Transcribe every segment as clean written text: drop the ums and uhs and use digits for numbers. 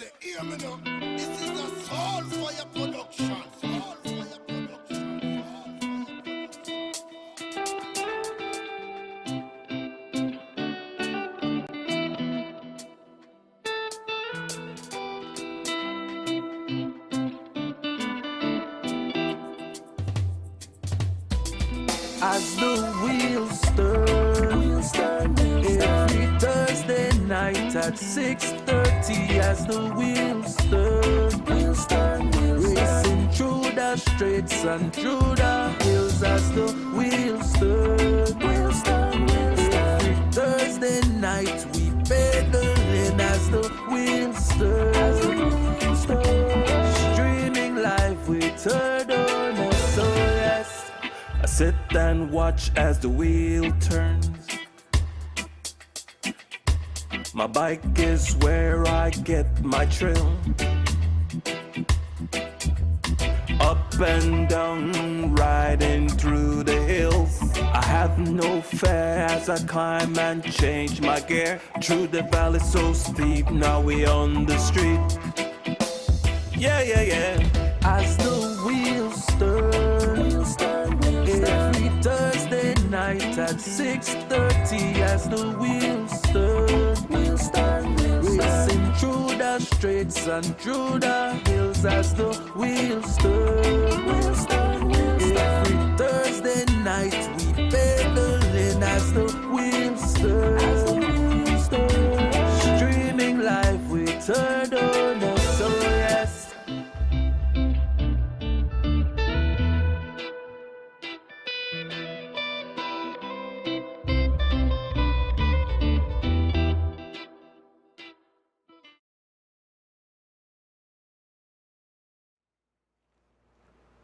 say, hear me now. This is a soul fire production. Soul fire production. As the wheels turn, every Thursday night at 6:30. As the wheels turn, racing through the streets and through the hills. As the wheels turn, every Thursday night we pedaling. As the wheels turn, streaming live with Turner. So yes, I sit and watch as the wheel turns. My bike is where I get my thrill. Up and down, riding through the hills. I have no fear as I climb and change my gear. Through the valley so steep, now we on the street. Yeah. As the wheels turn, every Thursday night at 6:30. As the wheels turn, racing through the streets and through the hills. As the wheels turn, every Thursday night we pedaling. As the wheels turn, streaming live with Turner. So yes.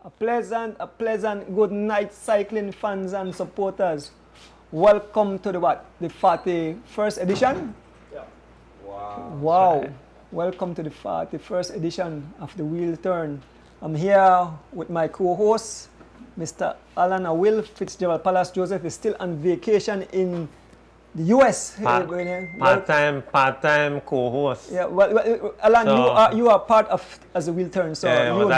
A pleasant good night, cycling fans and supporters. Welcome to the 41st edition? Yeah. Wow. Welcome to the 41st edition of the Wheel Turn. I'm here with my co-host, Mr. Alan Will Fitzgerald Palace. Joseph is still on vacation in the US. Part-time co-host. Yeah, well, Alan, So- you are part of as a Wheel Turn. So Yeah, you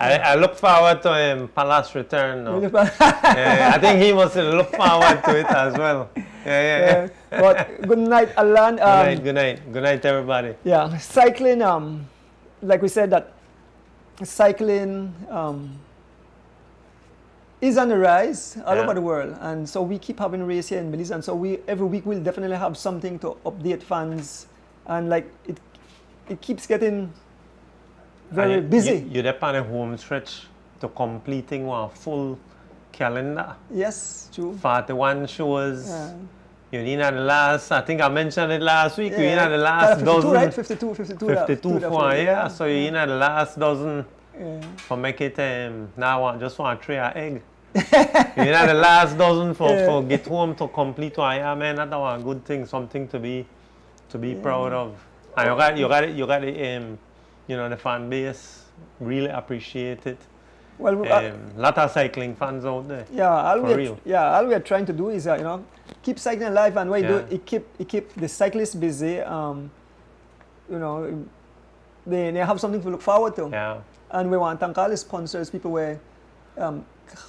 I look forward to Palace return now. Yeah, I think he must look forward to it as well. Yeah. But good night, Alan. Good night, everybody. Yeah, cycling. Like we said, that cycling is on the rise all over the world, and so we keep having race here in Belize, and so every week we'll definitely have something to update fans, and like it keeps getting very busy. You're on a home stretch to completing one full calendar. Yes, true. 41 shows. Yeah. You're in at the last, I think I mentioned it last week, you're in at the 52, last dozen. right? 52 for yeah. So you're in at the last dozen. Yeah. For make it now I just want to try an egg. You know, the last dozen for get home to complete one. Yeah, man, that's a good thing, something to be proud of. And you got the the fan base really appreciate it. Well, lot of cycling fans out there. all we are trying to do is keep cycling alive, and what it keep the cyclists busy. They have something to look forward to. Yeah. And we want to thank all the sponsors, people where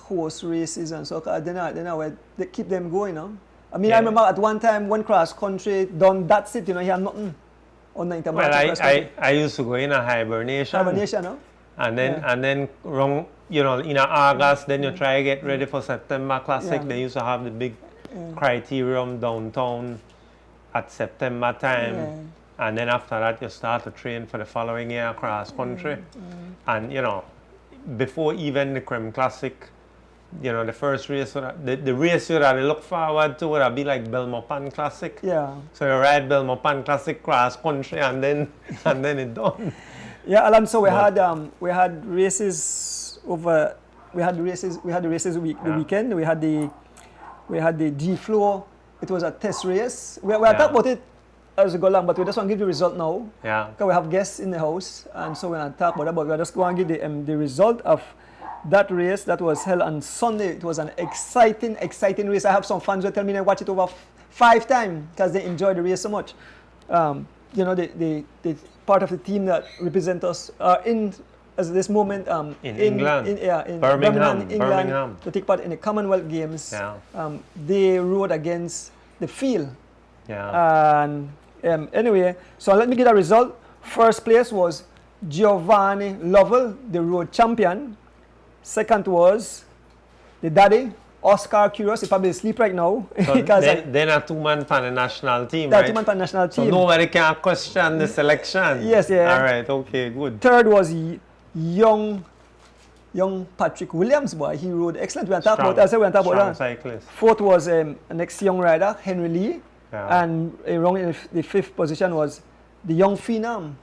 host races and so they keep them going. I mean, I remember at one time when cross country done that's it. He had nothing on the Well, I used to go in a hibernation. No? And then wrong, in August, then you try to get ready for September Classic. They used to have the big criterium downtown at September time. And then after that, you start to train for the following year across country. And, before even the Creme Classic, the first race, the race you really look forward to would be like Belmopan Classic. Yeah. So you ride Belmopan Classic cross country and then it's done. Yeah, Alan, so we had races over, we had the races the weekend. We had the G Floor. It was a test race. We talk about it as we go along, but we just want to give the result now. Yeah. Because we have guests in the house, and so we're going to talk about that, but we just going to give the result of that race that was held on Sunday. It was an exciting race. I have some fans who tell me they watch it over 5 times because they enjoy the race so much. They part of the team that represent us in at this moment In England. in Birmingham, England, Birmingham. to take part in the Commonwealth Games. Yeah. They rode against the field. Yeah. And anyway, so let me get a result. First place was Giovanni Lovell, the road champion. Second was the daddy, Oscar Curious. He probably asleep right now. So because then a two-man for the national team, that right? two-man national So team. nobody can question the selection. Yes, yeah. All right, okay, good. Third was young Patrick Williams, boy. He rode excellent. I said we talk about Strong that. cyclist. Fourth was next young rider, Henry Lee. Yeah. And around in the fifth position was the young phenom,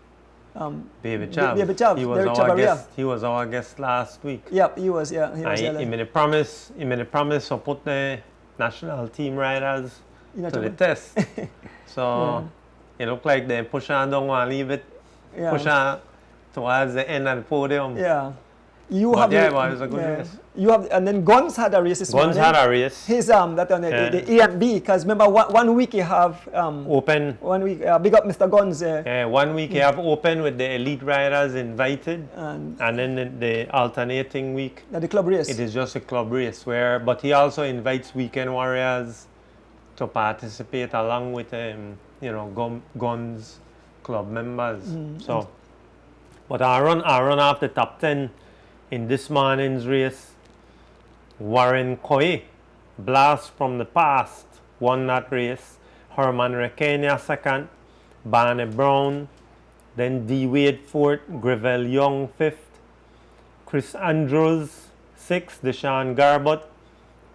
Baby Chav. Baby Chav, He was Derek our Chavarria. guest. He was our guest last week. Yep, he was, yeah. He was, And he made a promise. He made a promise to put the national team riders to the test. So it looked like they push on down and leave it. Yeah. Push on towards the end of the podium. Yeah. But yeah, but it was a good race. You have, and then Guns had a race this morning. Guns had a race. His that on the A and B, because remember one week you have Open. 1 week. Big up Mr. Guns. 1 week you have open with the elite riders invited, And then the alternating week the club race. it is just a club race but he also invites weekend warriors to participate along with Guns club members. So, but I run off the top 10 in this morning's race. Warren Coy, Blast from the Past, won that race. Herman Recania second, Barney Brown, then D. Wade fourth, Gravel Young fifth, Chris Andrews sixth, Deshaun Garbott,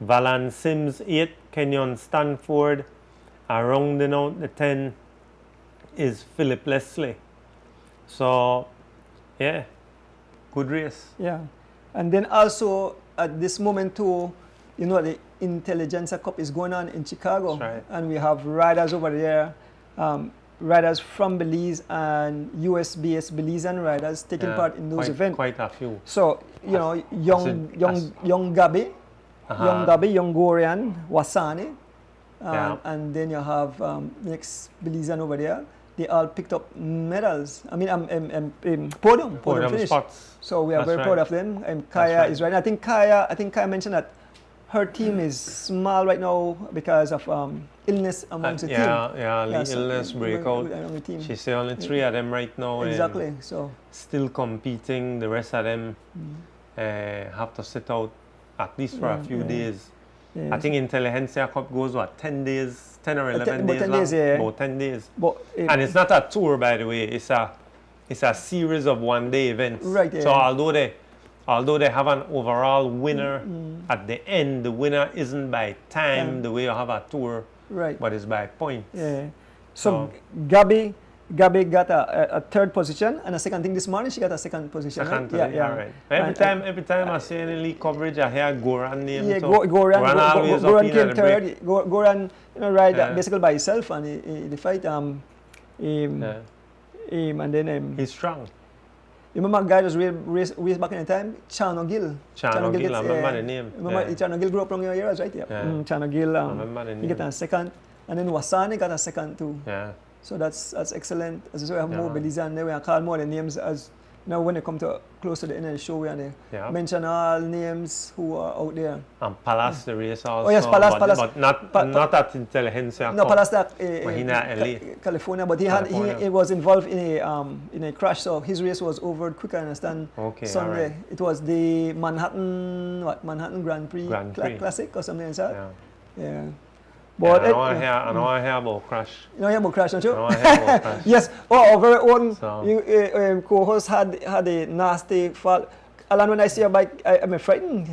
Valan Sims eighth, Kenyon Stanford, and rounding out the 10 is Philip Leslie. So, yeah, good race. Yeah. And then also at this moment too, the Intelligentsia Cup is going on in Chicago. That's right. And we have riders over there, riders from Belize and US-based Belizean riders taking part in those events. Quite a few. So, young Gabi, young Gorian, Wasani, and then you have next Belizean over there. They all picked up medals. I mean, podium finish. Spots. So we are That's very right. proud of them. Kaya right. is right. I think Kaya mentioned that her team is small right now because of illness amongst the team. Yeah, illness breakout. Among the team. She say only 3 of them right now. Exactly. So Still competing. The rest of them have to sit out at least for a few days. yeah. I think Intelligentsia Cup goes 10 days, 10 or 11 about days 10 long? days, yeah. About 10 days. But And it's not a tour, by the way. It's a series of one-day events. Right, yeah. So although they have an overall winner, at the end the winner isn't by time the way you have a tour, right. but it's by points. Yeah. So Gabi got a third position, and a second thing this morning she got a second position. Second right? today, all right. Every time I see any league coverage, I hear Goran name. Yeah, so Goran always up in came the break. third. Goran, ride basically by himself, and he fight and then He's strong. you remember a guy just race back in the time, Chano Gill. Chano Gill, I remember the name. Remember Chano Gill grew up around your areas, right? Yeah. Chano Gill, remember the he got name. a second, and then Wasani got a second too. Yeah. So that's excellent. As I say, we have more Yeah. Belizean there. We call more the names as when they come to close to the end of the show, we mention all names who are out there. And Palace the race also. Oh yes, Palace. But not at Intelligentsia No, Cup. Palace that But he not LA. California, but California. he was involved in a crash, so his race was over quick. I understand. Okay, Sunday alright. it was the Manhattan Grand Prix, Grand Prix. Classic or something like that. Yeah. Yeah. But But I know I hear about crash. you know you about crash, don't you? I know I hear about crash. Yes. Oh, our very own So- co-host had a nasty fall. Alan, when I see a bike, I'm frightened.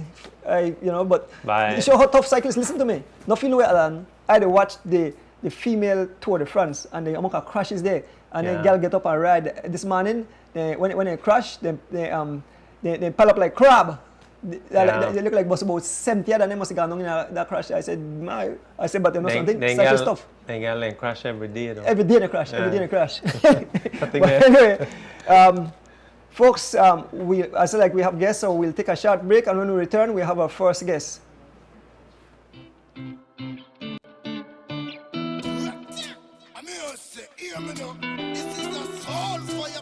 But Bye. show how tough cyclists. Listen to me. Nothing way, Alan. I had to watch the female Tour de France, and the amount of crashes there, and the girl get up and ride. This morning, when they crash, they pile up like crab. They look like about 70 and they must have gone on in that crash. I said, but you know something? Cycle stuff. They get crash every day though. Every day they crash. Every day they crash. But anyway, folks, I said like we have guests, so we'll take a short break, and when we return, we have our first guest. I'm here to say, hear me now. This is a soul fire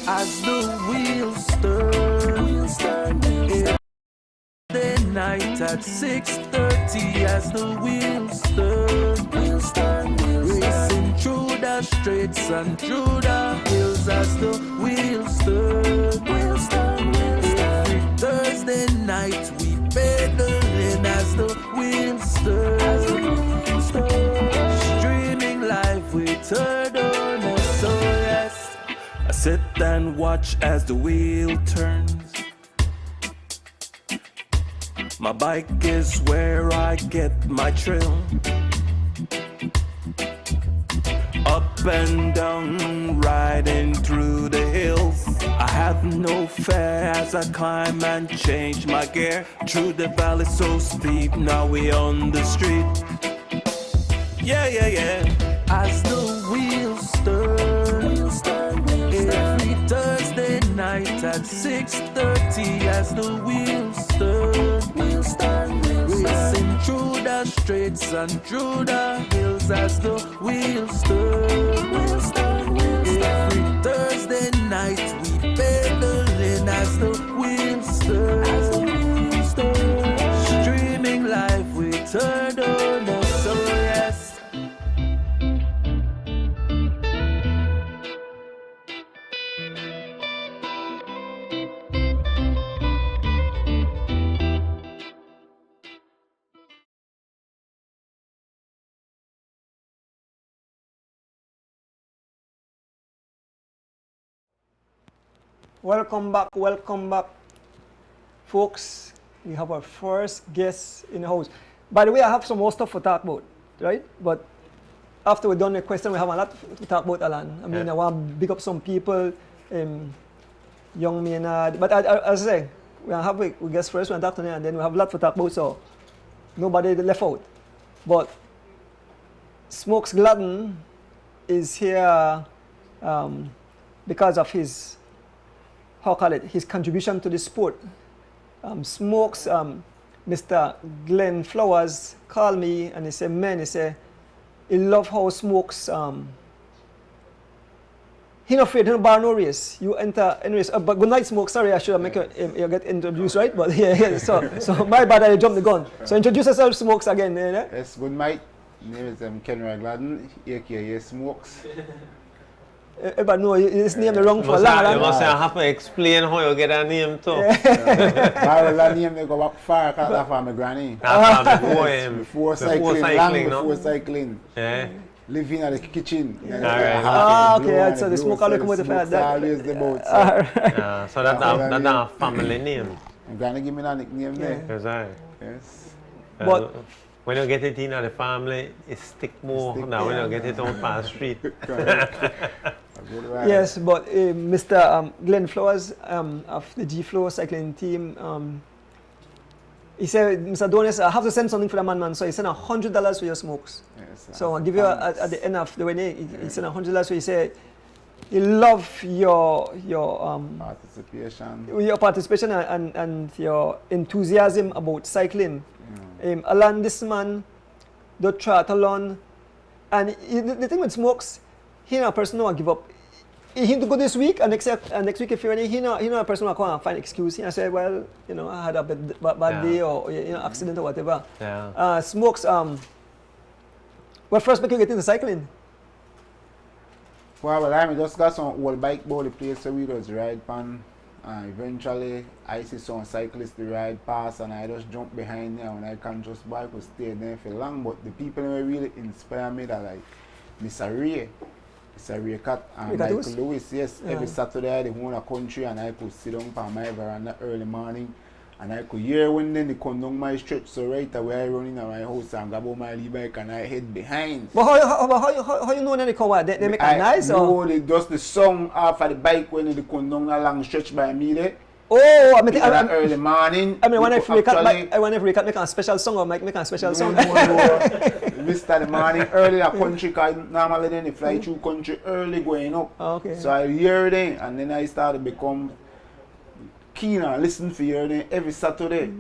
as the wheels turn. Thursday night at 6:30 as the wheels turn. Racing through the streets and through the hills as the wheels turn. Every Thursday night we pedaling as the wheels turn. Streaming live with third on so yes. I sit and watch as the wheel turns. My bike is where I get my thrill. Up and down, riding through the hills. I have no fear as I climb and change my gear. Through the valley so steep, now we on the street. Yeah. As the wheels turn. Every Thursday night at 6:30 as the wheels turn. Racing through the streets and through the hills as the wheels turn. Every Thursday night we pedaling as the wheels turn. Streaming live with third on so yes. Welcome back, folks. We have our first guest in the house. By the way, I have some more stuff to talk about, right? But after we're done the question, we have a lot to talk about, Alan. I mean, I want to big up some people, young Maynard. But as I say, we have a guest first, we'll talk to them, and then we have a lot to talk about, so nobody left out. But Smokes Gladden is here because of his, his contribution to the sport. Smokes, Mr. Glenn Flowers called me and he said, man, he love how Smokes, he not afraid, he not bar no race. You enter any race. But good night, Smokes. Sorry, I should make you get introduced, right? But yeah. So my bad, I jumped the gun. So introduce yourself, Smokes, again. Yes, good night. My name is Kenry Gladden, aka Smokes. Everybody know his name is wrong for a long time. You must have to explain how you get a name too. My name they go back far because that's from my granny. That's before him. Before cycling, long before cycling. Yeah. Living in the kitchen. Okay. So the smoke all come out the fire. Always the boat. So that's a family name. My granny give me that nickname there. That's right. Yes. But when you get it in the family, it stick more now when you get it out past the street. Yes, but Mr. Glenn Flowers of the G-Flow cycling team, he said, Mr. Donis, I have to send something for the man. So he sent $100 for your Smokes. Yes, so I'll give you at the end of the wedding, he sent $100. So he said, he love your participation and your enthusiasm about cycling. Alan, this man, the triathlon, and the thing with Smokes, he not a person who will give up. He to go this week, and next week if you're ready, he not a person who will find an excuse. He say, well, I had a bad day or accident or whatever. Yeah. Smokes, what first make you get into cycling? Well, I just got some old bike about the place so we just ride pan. Eventually, I see some cyclists they ride past and I just jump behind them and I can't just bike or stay there for long. But the people who really inspire me are like Mr. Ray Cat and Michael Lewis. Yes, every Saturday they own a country and I could sit down on my veranda early morning and I could hear when they come down my stretch. So right away I run in my house and grab my e-bike and I head behind. But how you know when they come out? They make a noise or? No, just the song off of the bike when they come down a long stretch by me there. Oh, I mean, early morning. I mean, when I record, make a special song or make a special song. We start the morning early a country because normally then they fly through country early going up. Okay. So I hear them and then I started to become keen and listen for hear them every Saturday.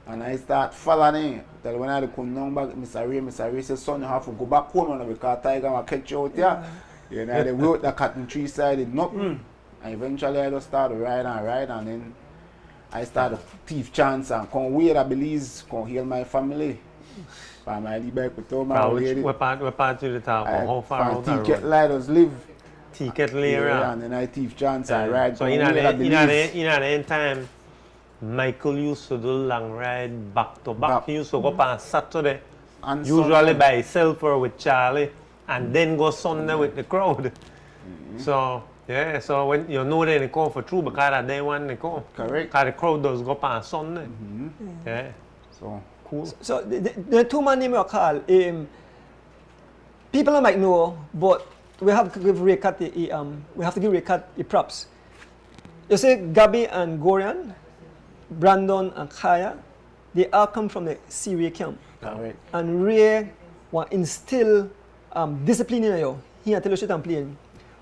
And I start following them. Till when I come down back, Mr. Ray says, son, you have to go back home because Tiger will catch you out there. You know, they wrote the cotton tree side, nothing. And eventually I just started ride, and then I started thief chance and COMMONWEALTH, I believe, come heal my family. For my bike with all my What part to the top? How far out the ticket road? lighters live. Ticket layer. Yeah, and then I thief chance and ride. So in the end time, Michael used to do long ride back to back. He used to go up on Saturday, And usually Sunday. by himself or with Charlie, and then go Sunday with the crowd. So yeah, so when you know they come for true because that day one they come. Correct. Because the crowd does go up on Sunday. Yeah, So cool. So the two man name you call, people might know, but we have to give Ray Cat the props. You say Gabby and Gorian, Brandon and Kaya, they all come from the Syria camp. correct. And Ray want instill discipline in you. He tell you shit and playing.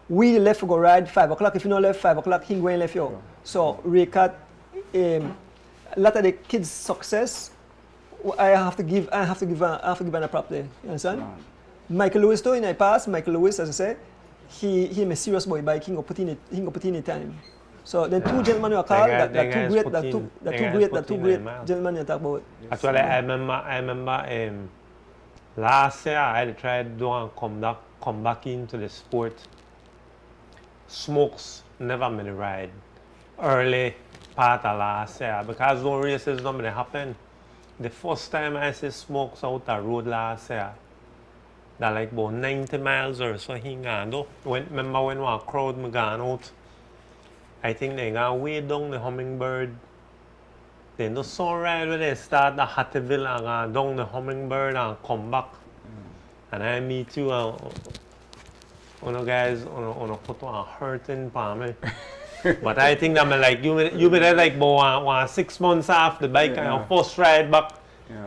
We left to go ride 5 o'clock. If you not left 5 o'clock, he going left you. So Ray Cat, a lot of the kids' success, I have to give an a prop there. You understand? Michael Lewis too in the past. Michael Lewis, as I say, he a serious boy bike. He go put in the time. So the two gentlemen you call that two great gentlemen you talk about. Actually, I remember last year I had tried doing come back into the sport. Smokes never made a ride early part of last year because no races don't happen. The first time I see Smokes out the road last year, that like about 90 miles or so he gone though. Remember when one crowd me gone out, I think they gone way down the Hummingbird. Then the sun ride when they start the Hattieville and gone down the Hummingbird and come back. And I meet you and guys on a put on hurting for me. But I think that like you be there like about 6 months off the bike and your first ride back.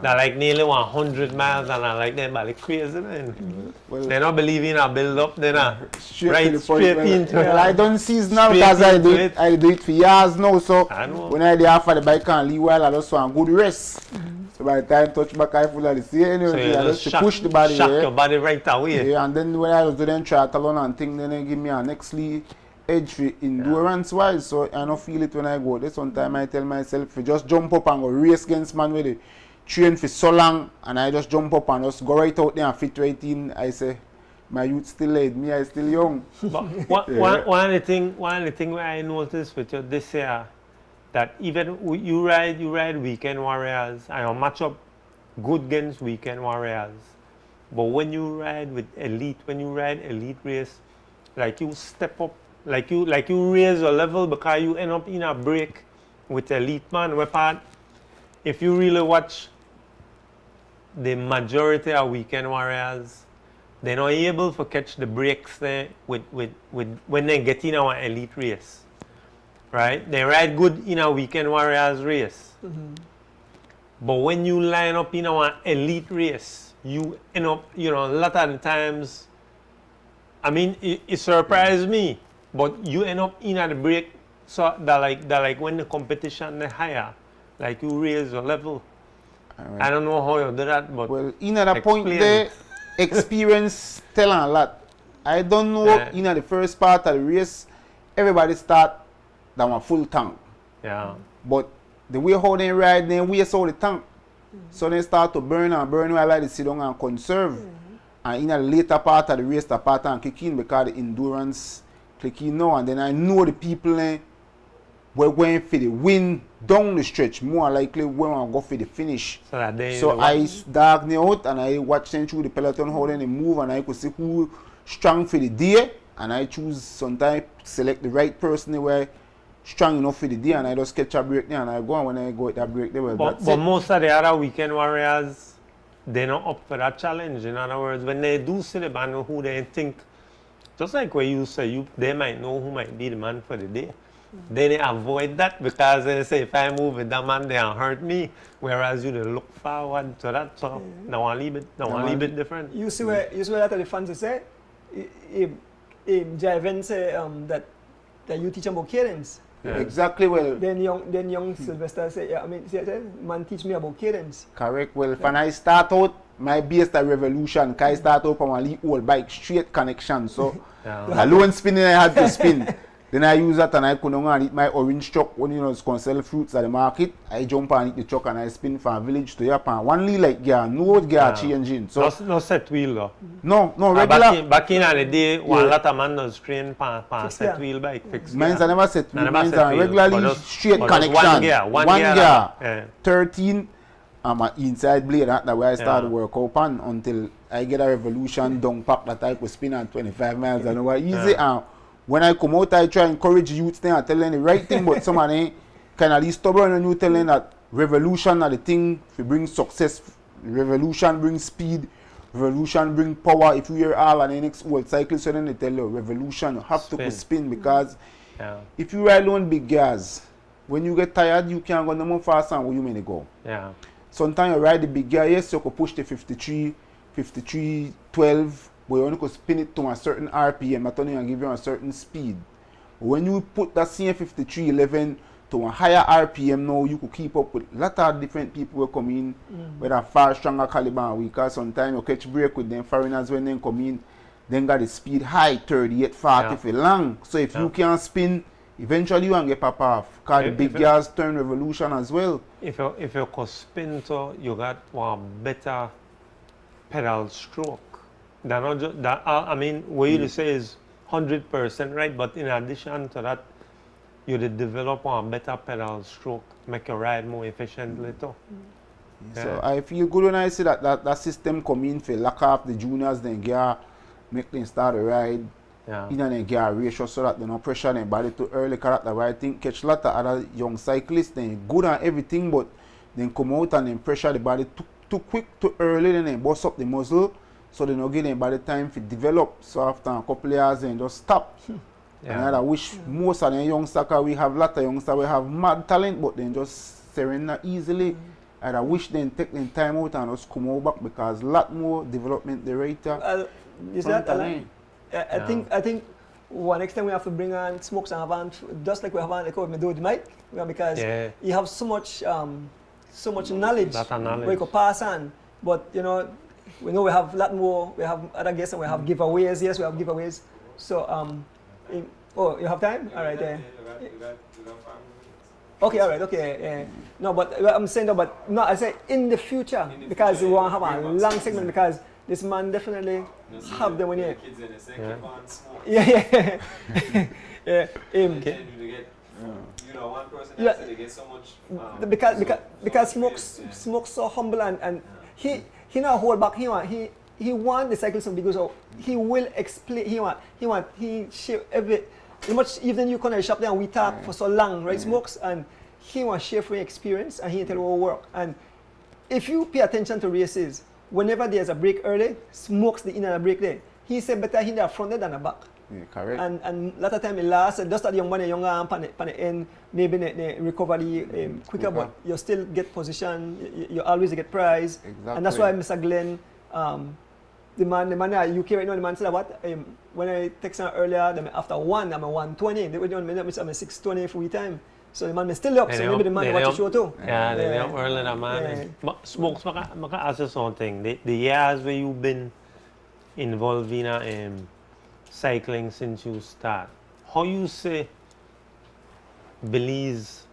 That like nearly 100 miles and I like them like crazy man. Well, They don't believe in a build up, they not straight into it. I don't seasonal Straight because I into do it. it. I do it for years now. So I know. when I dey after the bike and leave while I just want good rest. So by the time touch back I full of the same energy. So you I just just to push the body. shock Yeah. your body right away. Yeah, and then when I was doing triathlon and thing, then they give me an extra edge for endurance wise. So I don't feel it when I go there. Sometimes I tell myself to just jump up and go race against man with it. Train for so long and I just jump up and just go right out there and fit right in. I say, my youth still late, me I still young. But one of the thing where I noticed with you this year, that even you ride weekend warriors and you match up good against weekend warriors. But when you ride elite race, like you step up, like you raise your level because you end up in a break with elite man. Where part, if you really watch the majority of weekend warriors, they're not able to catch the breaks there with when they get in our elite race. Right? They ride good in a weekend warriors race. But when you line up in our elite race, you end up, a lot of the times, I mean, it surprised me, but you end up in at the break, so that like when the competition is higher, like you raise your level. Alright. I don't know how you do that, but Well, in at the point explain. there, experience tell a lot. I don't know in at the first part of the race, everybody start that one full tank. yeah. But the way how they ride, they waste all the tank. So they start to burn while I sit down and conserve. And in the later part of the race, the pattern kick in because the endurance click in now. And then I know the people were going for the win down the stretch, more likely when I go for the finish. So that they So I dark me out and I watch them through the peloton how they move and I could see who strong for the day and I choose sometimes select the right person where strong enough for the day and I just catch a break there and I go and when I go at that break there, well, But most of the other weekend warriors, they're not up for that challenge. In other words, when they do see the man who they think, just like what you say, they might know who might be the man for the day. Then they avoid that because they say, if I move with that man, they'll hurt me. Whereas you they look forward to that. So they want to leave it different. You see where a lot of the fans say, Javen say that you teach them about cadence. Yeah. Exactly, well, Then young Sylvester say, yeah, I mean, man teach me about cadence. correct. Well, when I start out, my base the revolution, I start out on my old bike, straight connection. So Yeah. alone spinning, I had to spin. Then I use that and I could go and eat my orange truck when it's going to sell fruits at the market. I jump and eat the truck and I spin from village to Japan. One lee like gear, no gear changing. So no set wheel though. no, regular. Back in the day, one lot of man does train pan set wheel bike fix. Mine's I never set wheel. Mine's are regularly straight connection. One gear. 13. I'm an inside blade. That's where I started work out on until I get a revolution down pack that I could spin at 25 miles an hour easy. When I come out, I try to encourage youths there and tell them the right thing, but somebody kind of stubborn and you tell them that revolution are the thing to bring success. Revolution brings speed. Revolution brings power. If you hear all and the next old cyclists, then they tell you revolution, you have to spin because if you ride on big gears, when you get tired, you can't go no more fast and where you may go. Yeah. Sometimes you ride the big gear, yes, you can push the 53, 12, but you only can spin it to a certain RPM, not only and give you a certain speed. But when you put that same 53, 11 to a higher RPM now, you could keep up with a lot of different people who come in, whether far stronger caliber and weaker. Sometimes you catch break with them foreigners when they come in, then got the speed high, 38, 40 for long. So if you can spin, eventually you can get pop off. Because the big gears turn revolution as well. If you can spin, so you got one better pedal stroke. I mean, what you say is 100% right, but in addition to that, you develop a better pedal stroke, make your ride more efficiently too. So I feel good when I see that system come in for lock up the juniors, then gear, make them start a ride. In and gear ratio so that they don't pressure their body too early. That's why I think catch a lot of other young cyclists, they good at everything, but then come out and then pressure the body too quick, too early, then they bust up the muscle, so they don't give their body time to develop. So after a couple of years, they just stop. And I wish most of the youngsters, we have a lot of youngsters, we have mad talent, but they just surrender easily. And I wish they take their time out and just come out back because a lot more development the writer. Is that Alan? I think one next time we have to bring on Smokes and have on, just like we have on the COVID with Mike, because you have so much knowledge where you can pass on. But we know we have a lot more. We have other guests and we have giveaways. Yes, we have giveaways. So you have time? All right. Okay, all right. Okay. No, but I'm saying I say in the future because we want to have a long segment because this man definitely have them when you. One person that said they get so much. Because Smokes so humble and he not hold back. He want the cyclists to be good, so he will explain. He share every much even you come to the shop there and we talk for so long, right, Smokes, and he want share free experience and he tell you what work. And if you pay attention to races, whenever there's a break early, Smokes the in and a break there. He said better in the front than the back. Yeah, correct. And a lot of time it lasts, and just that young man, younger on the end, maybe the recovery quicker, but you still get position, you always get prize. Exactly. And that's why Mr. Glenn, the man in UK right now, the man said what? When I text him earlier, after 1, I'm a 120. They were doing I'm a 620 full time. So the man is still up, so maybe the man watch the show too. Yeah, they're up early, that man. Smokes, I can ask you something. The years where you've been involved in cycling since you start, how you say Belize,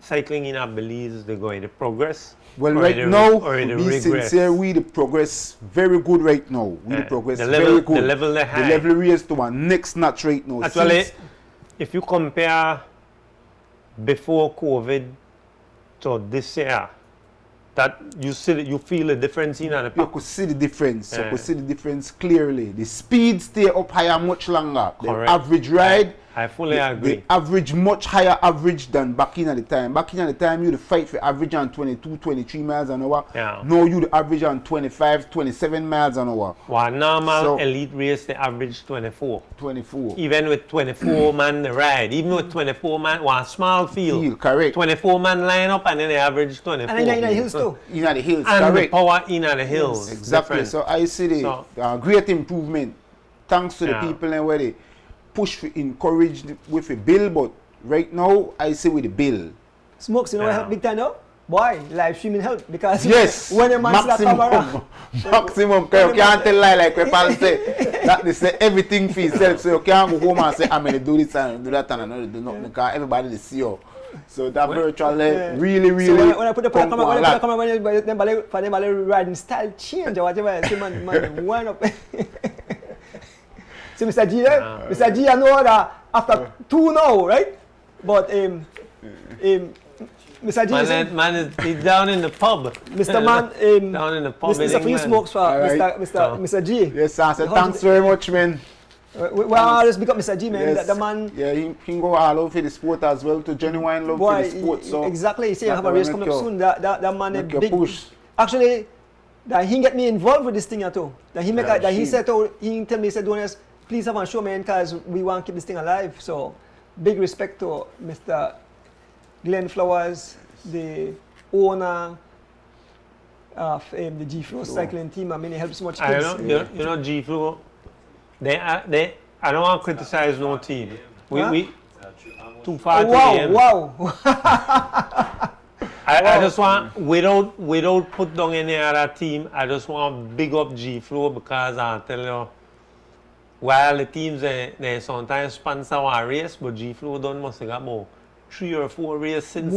cycling in Belize, they going to progress? Well, right now, to be sincere, we the progress very good right now. We the progress very good. The level is high. The level raised to our next notch right now. Actually, if you compare before COVID to this year, that you feel the difference in the you could see the difference. You could see the difference clearly. The speed stay up higher much longer. The average ride, I fully agree. The average much higher average than back in at the time. Back in at the time, you the fight for average on 22, 23 miles an hour. Yeah. Now you the average on 25, 27 miles an hour. One normal elite race, the average 24. 24. Even with 24 man the ride, even with 24 man, one small field. Correct. 24 man line up and then the average 24. And in the hills too. In the hills, and correct. the power in the hills. Yes, exactly. Different. So I see the great improvement thanks to the people and where they push for encourage with a bill, but right now I see with the bill. Smokes, you know what help big time now? boy, live streaming help because Yes, when a man slap camera, maximum. Cause you can't tell lie like people say that they say everything for yourself. So you can't go home and say I'm gonna do this and do that and another do nothing because everybody they see you. So that virtual really. So when I put the camera, when them riding style change or whatever, see man wind up. See Mr. G there? Mr. G I know that after 2 now, right? But Mr. G he's down in the pub. Mr. Man, down in the pub Mr. Free Smokes for right. Mr. G. Yes, sir. So thanks very much, man. Well, I'll just pick up Mr. G, man. Yes. The man. Yeah, he can go all over for the sport as well, to genuine love for the sport. So exactly. You see, I have a race coming up soon. That man is big. Push. Actually, that he get me involved with this thing at all. That he make he said, he tell me, he said, Donors, please have a show, man, because we want to keep this thing alive. So, big respect to Mr. Glenn Flowers, the owner of the G Flow cycling team. I mean, he helps so much kids. You know G Flow. I don't want to criticize no team. We too far to the end. Wow. I just want, without put down any other team, I just want to big up G Flow because I tell you, while the teams they sometimes sponsor one race, but G Flow done must have got about 3 or 4 races since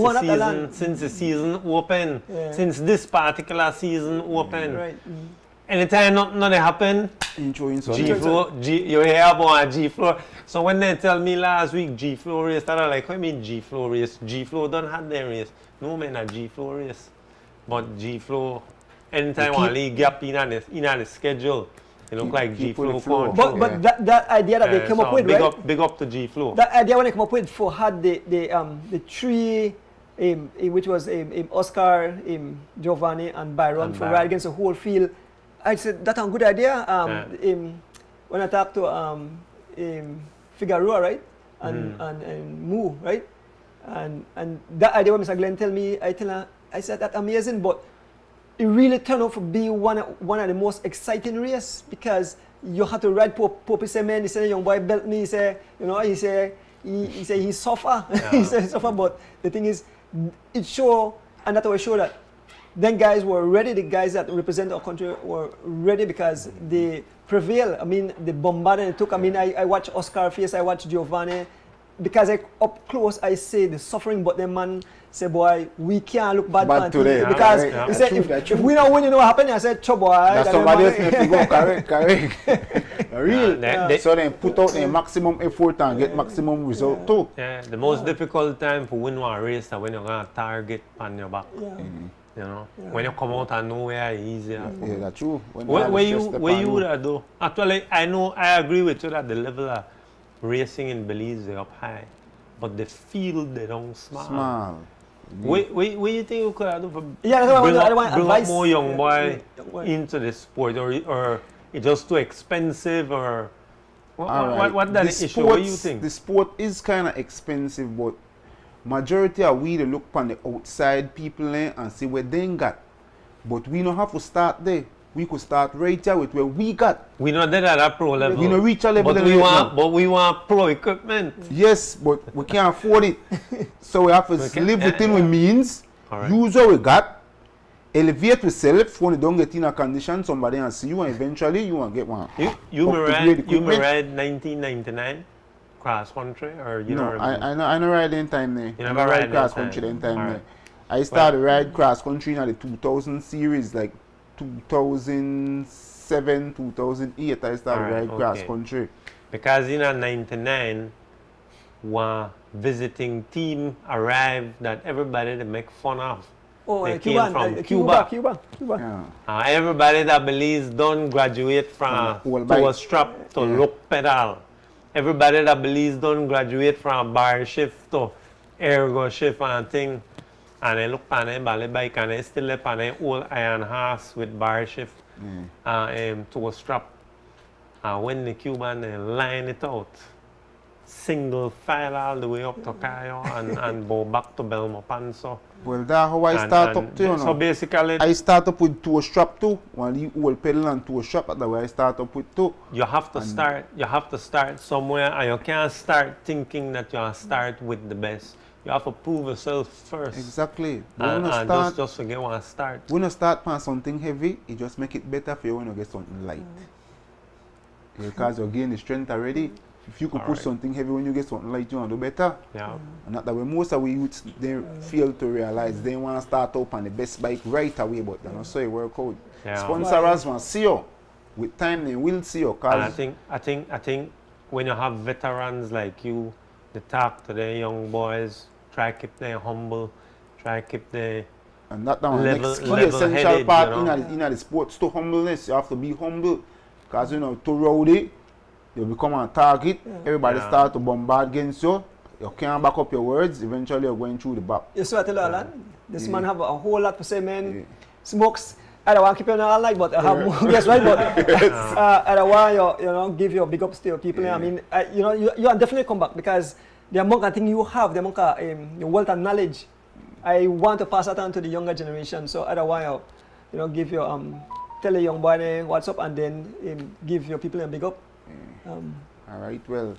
the season opened, since this particular season opened. Right. Anytime nothing happen, G Flow, you hear about G Flow. So when they tell me last week G Flow race, I'm like, what do you mean G Flow race? G Flow don't have their race. No man a G Flow race. But G Flow, anytime one league gap in the schedule, it look like G Flow come. But that idea that they came up with, right? Big up to G Flow. That idea when they come up with for had the 3 which was Oscar, Giovanni and Byron for ride against the whole field. I said that's a good idea. When I talked to Figueroa, right, and Moo, right, and that idea when Mr. Glenn tell me, I said that's amazing, but it really turned out to be one of the most exciting races because you have to ride Pope. He said, man, he said, young boy belt me. He said, he said he suffer. He said he suffer, but the thing is, it show, and that will show that. Then guys were ready, the guys that represent our country were ready because they prevail. I mean, the bombardment it took. I mean, I watch Oscar face, I watch Giovanni. Because up close, I say the suffering, but the man say, boy, we can't look bad on today. Because he said, if we don't win, you know what happened? I said, boy. That's somebody else need to go, correct. Real. So then put out the maximum effort and get maximum result too. Yeah, the most difficult time for win one race is when you're going to target on your back. You know, when you come out of nowhere, it's easier. Yeah, that's true. Where you that though? Actually, I agree with you that the level of racing in Belize is up high, but the field they don't small. What you think you could do for bring up more young boy into the sport, or it's just too expensive, or what that issue? What do you think? The sport is kind of expensive, but majority of we look on the outside people and see what they got. But we don't have to start there. We could start right here with where we got. We not there at that pro level. We don't reach a level. But we want pro equipment. Yes, but we can't afford it. So we have to live within we means, use what we got, elevate yourself. When you don't get in a condition, somebody will see you and eventually you will get one. You may ride 1999 cross country, or you know? I know ride in time there. You never ride cross country in time there. I started ride cross country in the 2000 series, like 2007, 2008. I started ride cross country. Because in 99, one visiting team arrived that everybody they make fun of. Oh, they came from Cuba. Yeah. Everybody that believes don't graduate from to a strap to look pedal. Everybody that believes don't graduate from bar shift to ergo shift and thing. And they look on a ballet bike and they still up on an old iron horse with bar shift to a strap. And when the Cuban they line it out, single file all the way up to Cayo and go back to Belmopan. So. Well, that's how I start up too. So basically, I start up with two strap too. One you old pedal and two strap. That's why I start up with two. You have to start. You have to start somewhere, and you can't start thinking that you start with the best. you have to prove yourself first. Exactly. And just forget one start. When you start on something heavy, it just make it better for you when you get something light. Because you gain the strength already. If you could push something heavy when you get something light, you want to do better. Yeah. And not that way most of we youths they fail to realize they want to start up on the best bike right away, but they don't so it work out. Yeah. Sponsors want to see you. With time they will see you. And I think when you have veterans like you, they talk to the young boys, try to keep them humble, try to keep the and that one level, next key essential level-headed, part you know? in the sports to humbleness. You have to be humble. Because you know, too rowdy, you become a target. Everybody start to bombard against you. You can't back up your words. Eventually, you're going through the back. You see what I tell you, Alan? This man have a whole lot to say, man. Smokes. I don't want to keep you all night, but I have more. Yes, right, but I don't want you give your big ups to your people. I mean, you are definitely come back because the amount of things you have, the amount of your wealth and knowledge, I want to pass that on to the younger generation. So I don't want you give your tell a young boy what's up and then give your people a big up. All right, well,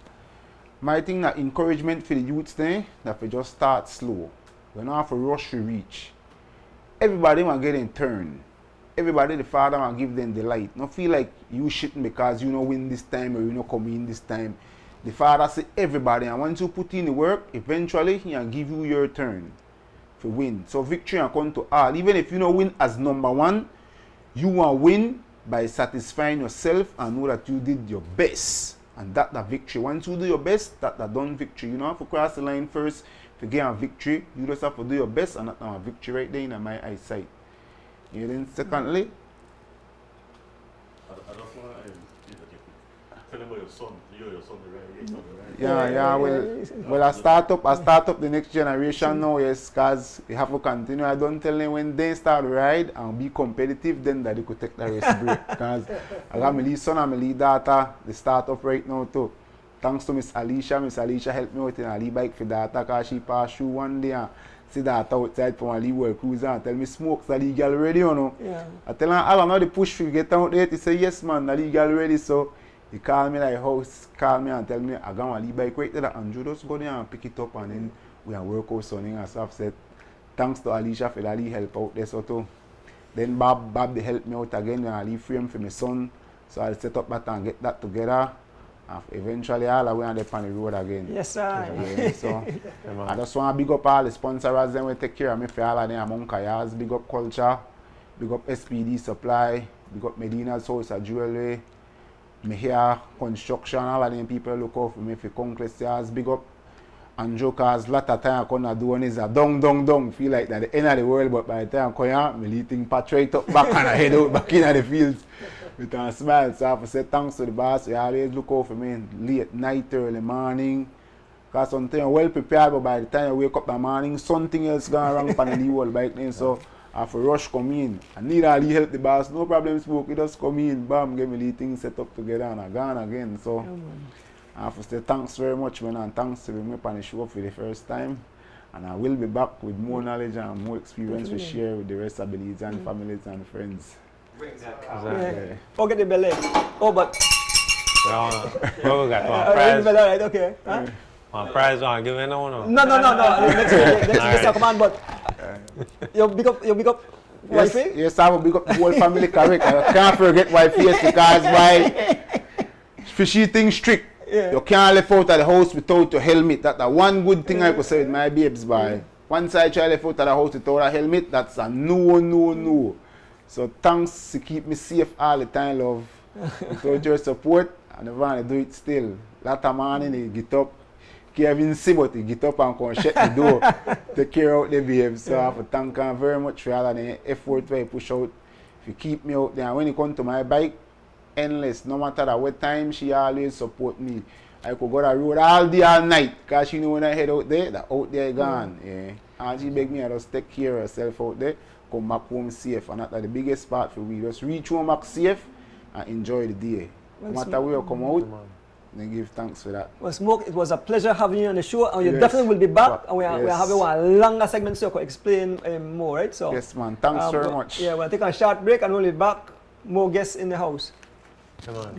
my thing that encouragement for the youths there, that we just start slow. We don't have to rush to reach. Everybody want get in turn. Everybody, the father want give them the light. Not feel like you shitting because you know win this time or you know come in this time. The father say everybody, and once you put in the work, eventually he will give you your turn to win. So victory will come to all. Even if you don't win as number one, you want to win by satisfying yourself and know that you did your best. And that victory. Once you do your best, that done victory. You don't have to cross the line first to get a victory. You just have to do your best and that a victory right there in my eyesight. You then secondly, I just want to tell him about your son. Your son, right? Yeah. Well, I start up the next generation now, yes, because we have to continue. I don't tell them when they start to ride and be competitive, then that they could take the rest break. Because I got my lead son and my lead daughter, they start up right now too. Thanks to Miss Alicia. Miss Alicia helped me with a lead bike for daughter because she passed through one day and see that outside from a lead world cruiser and tell me Smokes the legal ready, you know. Yeah. I tell her, I know the push for get out there. He say, yes man, the legal ready. So he called me like house, call me and tell me I got my lead bike right there and Andrew just go there and pick it up and then we can work out something and so I've said, thanks to Alicia for that help out there so too. Then Bob they helped me out again and I leave frame for my son. So I'll set up that and get that together. Eventually, all the way on the road again. Yes, sir. Yeah, so I just want to big up all the sponsors then we take care of me for all of them among Kayas. Big up Culture, big up SPD Supply, big up Medina's House of Jewelry, me here Construction, all of them people look out for me for Conquest. Big up Andrew cause lot of time I come do one is a dung. Feel like that the end of the world, but by the time I come here, me leading patch right up back and I head out back in the fields. With a smile, so I have to say thanks to the boss. You always look out for me late night, early morning. Because sometimes you're well prepared, but by the time you wake up in the morning, something else going wrong on the whole bike then. So I have to rush come in. I need all the help the boss. No problem, Smoke. You just come in, bam, get me the things set up together and I gone again. So I have to say thanks very much, man, and thanks to me on the show for the first time. And I will be back with more knowledge and more experience to share with the rest of the leads and families and friends. Yeah. Forget the belly. Oh, but. What we got? One prize? Belly, right? Okay. Huh? One prize? Want to give it now? No. Let's come on, but. You big up. Yes, wifey? yes, I will big up the whole family, correct. I can't forget wifey because why fishy thing strict. Yeah. You can't leave out of the house without your helmet. That's the one good thing I could say with my babes, boy. Once I try to leave out of the house without a helmet, that's a no. So thanks to keep me safe all the time, love. Without your support, I never want to do it still. Lot of morning, he get up, Kevin see but he get up and come shut the door, take care of the babes. So I have to thank her very much for all of the effort where he push out. If you keep me out there, and when it comes to my bike, endless. No matter what time, she always support me. I could go the road all day, all night, because she know when I head out there, that out there gone. Yeah. And she beg me to just take care of herself out there. Come back home safe, and that's the biggest part for we. Just reach home back safe and enjoy the day. No matter where you come out, then give thanks for that. Well, Smoke, it was a pleasure having you on the show, and you Yes. definitely will be back. And we are Yes. having one longer segment so you can explain more, right? So Yes, man. Thanks very but- much. Yeah, we'll take a short break and we'll be back. More guests in the house. Come on.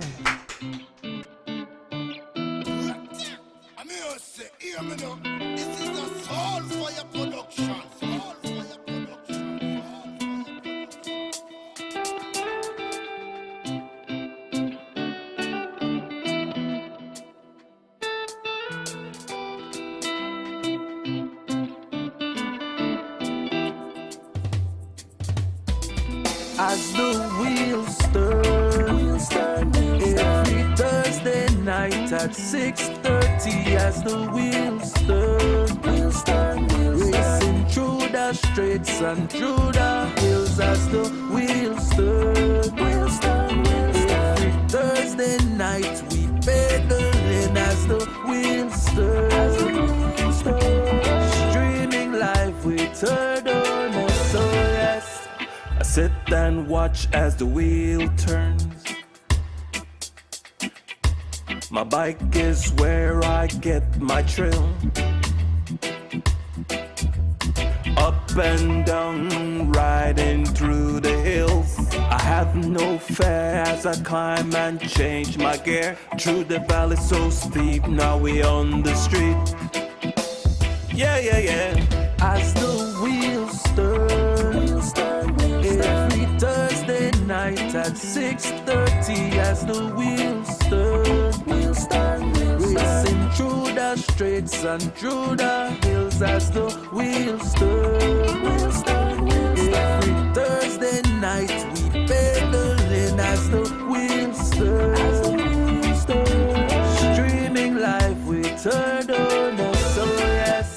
I mean, say, hear me now. This is a soul As the wheels turn, every Thursday night at 6:30. As the wheels turn, racing through the streets and through the hills. As the wheels turn, every Thursday night we pedaling. As the wheels turn, streaming live with Turner. So yes, I sit and watch as the wheel turns. My bike is where I get my thrill. Up and down, riding through the hills. I have no fear as I climb and change my gear. Through the valley so steep, now we on the street. Yeah. As the wheels turn, every Thursday night at 6:30. As the wheels turn, racing through the streets and through the hills. As the wheels turn, every Thursday night we pedaling. As the wheels turn, streaming live with Turner. So yes.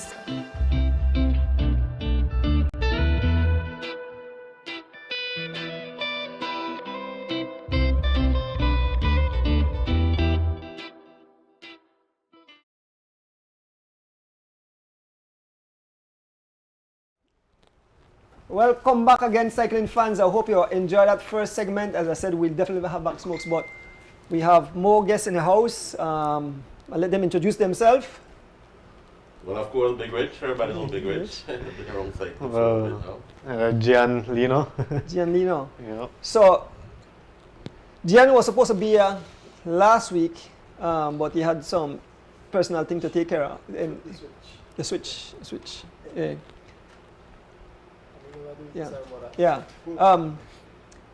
Welcome back again, cycling fans. I hope you enjoyed that first segment. As I said, we'll definitely have back smokes, but we have more guests in the house. I'll let them introduce themselves. Well, of course, Big Rich. Everybody knows Big Rich. Been around cycling Gian Lino. Gian Lino. Yeah. So, Gian was supposed to be here last week, but he had some personal thing to take care of. The switch. Yeah.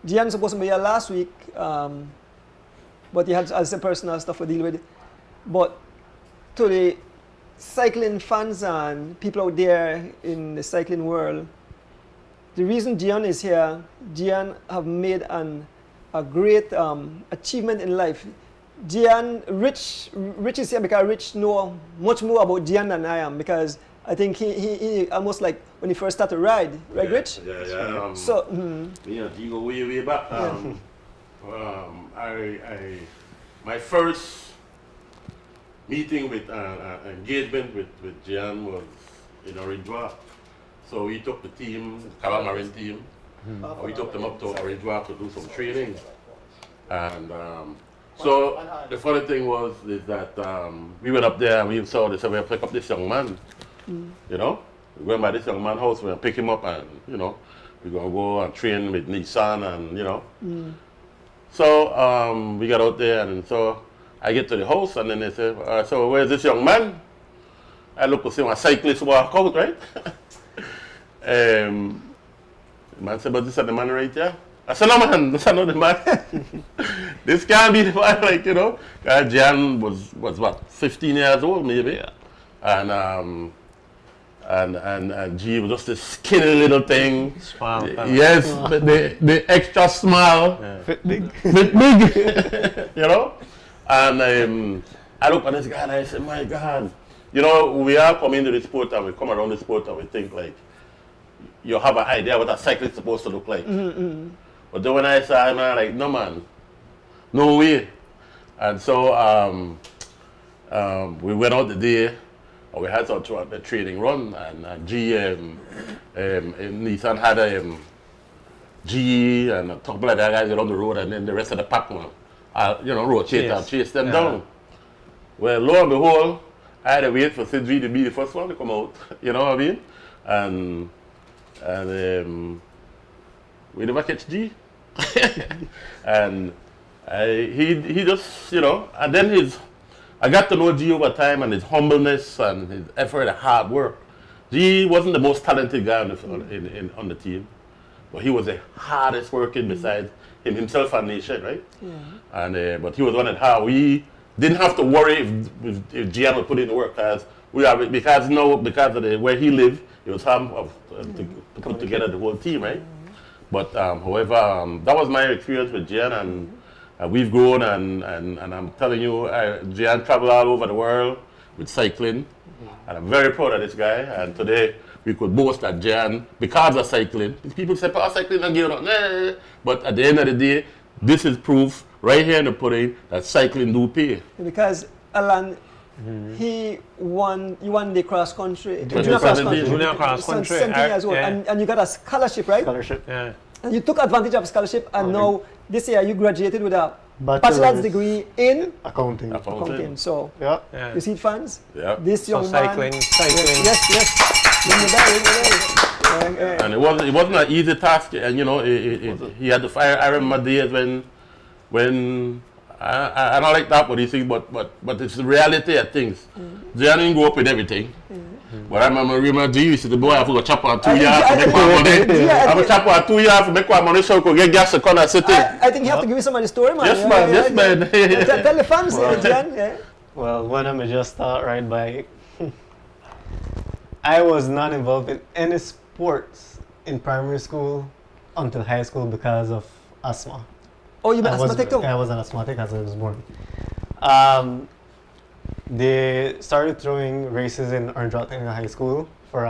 Gian supposed to be here last week, but he had some personal stuff to deal with. But to the cycling fans and people out there in the cycling world, the reason Gian is here, Gian have made a great achievement in life. Gian, Rich is here because Rich know much more about Gian than I am, because I think he almost like when he first started to ride, right, Rich? Yeah. So, Yeah, you go way back. My first meeting with engagement with Gian was in Orangewa. So we took the team, the Calamarin team, we took them up to Orangewa to do some training. And so the funny thing was is that we went up there and we saw this, and we pick up this young man. You know, we went by this young man's house, we're gonna pick him up, and you know, we're gonna go and train with Nissan, and you know. So we got out there, and so I get to the house, and then they say, so where's this young man? I look to see my cyclist walk out, right? The man said, but this is the man right here? I said, no man, this is not the man. This can't be the man, like, you know. Jan was what, 15 years old maybe, and G was just this skinny little thing. Smile. Yes, the extra smile. Yeah. Fit big. You know? And I look at this guy and I said, my God. You know, we are coming to the sport and we come around the sport and we think like, you have an idea what a cyclist is supposed to look like. But then when I saw him, I'm like, no man, no way. And so we went out the day. We had some the training run, and Nissan had a G and a couple of other guys on the road, and then the rest of the pack, rotate and chase them down. Well, lo and behold, I had to wait for Sidri to be the first one to come out, you know what I mean? And we never catch G. And he just, you know, and then I got to know G over time, and his humbleness and his effort and hard work. G wasn't the most talented guy on the team, but he was the hardest working besides himself and Nation, right? Yeah. And but he was one of how we didn't have to worry if Gian would put in the work because because of where he lived, it was hard to put together the whole team, right? But however, that was my experience with Gian, and we've grown, and I'm telling you, Gian traveled all over the world with cycling, and I'm very proud of this guy. And today we could boast that Gian, because of cycling, people say, "Oh, cycling and give up." Nah. But at the end of the day, this is proof right here in the pudding that cycling do pay. Because Alan, he won the cross country, Junior cross country, same thing as well, yeah. and you got a scholarship, right? Scholarship. Yeah. And you took advantage of scholarship, and now this year you graduated with a bachelor's degree in Accounting. accounting. So Yeah. Yeah. you see, fans, Yeah. this So young cycling. man, yes, ring the bell, ring the bell. And it wasn't an easy task, and you know, he had to fire. I remember days when I don't like that what he says, but it's the reality of things. Gian didn't go up with everything. But I remember G used to the boy, I forgot chop on 2 years to make one money. I'm a chop on 2 years to make one money so I could get gas to corner city. I think you have to give me some of the story, man. Yes, man, yes, man. Tell the fans, Jan. Yeah. Well, when I just start ride bike, I was not involved in any sports in primary school until high school because of asthma. Oh, you been asthmatic too? I was an asthmatic as I was born. They started throwing races in Orange Rock in high school for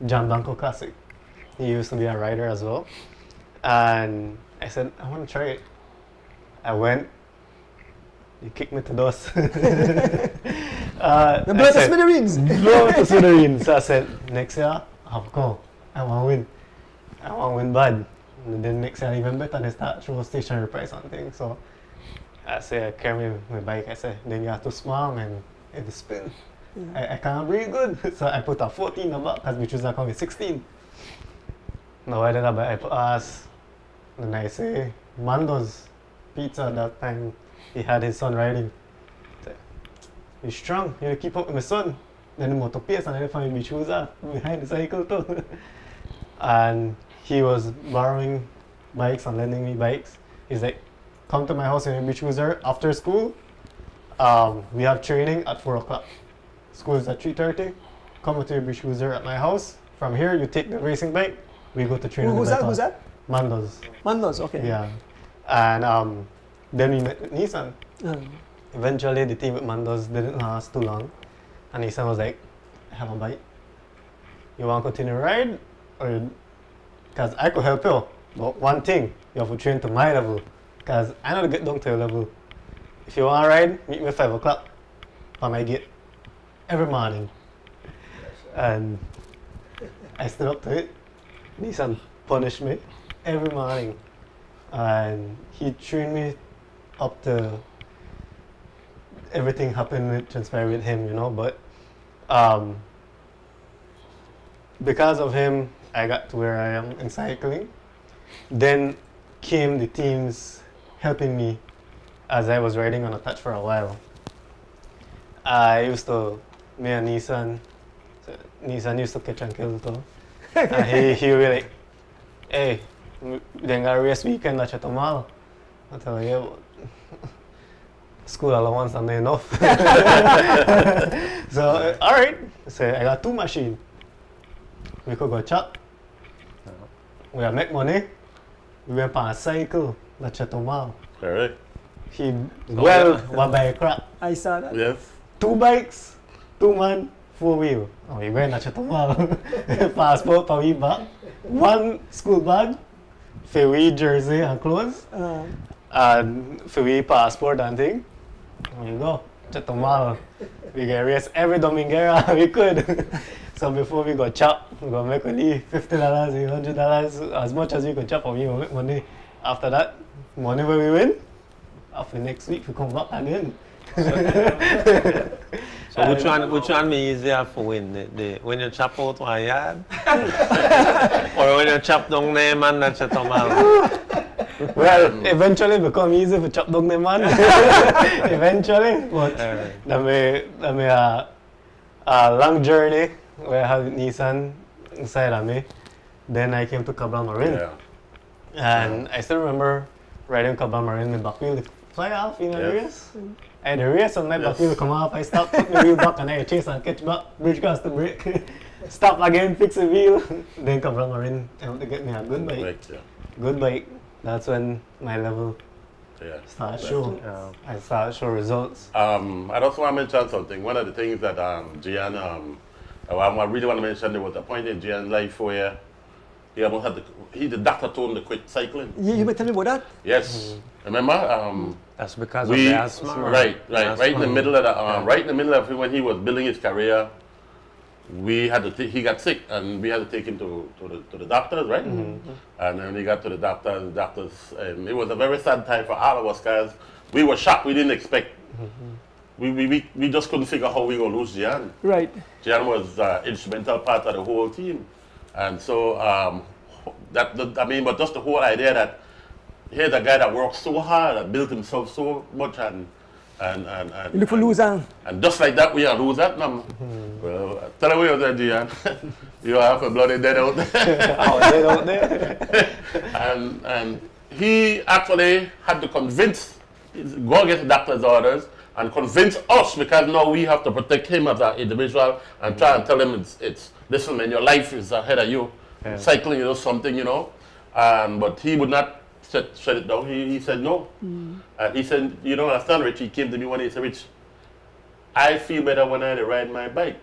John Blanco Classic. He used to be a rider as well. And I said, I want to try it. I went. He kicked me to dust. The blood to smithereens. Blow to smithereens. So I said, next year, I'll go. I want to win. I want to win bad. And then next year, even better, they start through stationary price and things. So I say, I carry my bike. I say, then you have to smile and it spin. I can't breathe good. So I put a 14 in the back because we choose to come with 16. Now I did that, but I put us. Then I say, Mando's Pizza at that time. He had his son riding. You're strong, you keep up with my son. Then the motor pace and I find me shoes up behind the cycle too. And he was borrowing bikes and lending me bikes. He's like, come to my house in Beach Cruiser after school. We have training at 4 o'clock. School is at 3:30. Come to Beach Cruiser at my house. From here, you take the racing bike. We go to training. Who's that? Mandos. Mandos, okay. Yeah. And then we met with Nissan. Eventually, the team with Mandos didn't last too long. And Nissan was like, I have a bike. You want to continue to ride? Because I could help you. But one thing, you have to train to my level. Because I know to get down to your level. If you want to ride, meet me at 5 o'clock on my gate. Every morning. And I stood up to it. Nissan punished me every morning. And he trained me up to everything happened transpired with him, you know, but because of him I got to where I am in cycling. Then came the teams helping me as I was riding on a touch for a while. Me and Nissan used to catch and kill too. And he would be like, hey, then got a race weekend at Chatomal. I tell you, yeah, school allowance and enough. So, alright. So I got 2 machines. We could go chop. We have make money. We went on a cycle at Chatomal. Alright. He one by a crap. I saw that. Yes. 2 bikes, 2 man, 4 wheel. Oh, we went at Chatomal. Passport for we back. 1 school bag, for we jersey and clothes. And for we passport and thing. There you go. Chatomal. We get race every Dominguera we could. So before we got chop, we got make only $50, $100, as much as we could chop, and we make money. After that, money where we win. After next week, we come back again. So which one be easier for win? The when you chop out one yard, or when you chop down the man that Chatomal? Well, eventually it become easy to chop down the man. Eventually, but that may a long journey where I have Nissan inside of me. Then I came to Cabral Marine. Yeah. And I still remember riding Cabral Marine in back wheel, fly off in a race. And the race on my back wheel come off, I stop, put the wheel back and I chase and catch back, bridge cross the brake, stop again, fix the wheel, then come from Marine to get me a good bike. Right, yeah. Good bike. That's when my level Yeah. started show. I started show results. I also want to mention something. One of the things that Gian, I really want to mention, there was a point in Gian's life where he almost had the doctor told him to quit cycling. You may tell me about that? Yes. Remember? That's because of the asthma. Right in the middle of right in the middle of when he was building his career, we had to he got sick and we had to take him to the doctors, right? And then we got to the doctors, and it was a very sad time for all of us guys. We were shocked. We didn't expect. We just couldn't figure how we were gonna lose Gian. Right. Gian was instrumental part of the whole team, and so but just the whole idea that here's a guy that worked so hard and built himself so much and You look for loser. and just like that we are lose that now. Well, tell away there, Gian. You have a bloody dead out there. And he actually had to convince, go against the doctor's orders and convince us, because now we have to protect him as an individual and try and tell him it's listen man, your life is ahead of you. Cycling is something, but he would not shut it down. He said no. And he said, you don't understand, Rich. He came to me one day and said, Rich, I feel better when I ride my bike.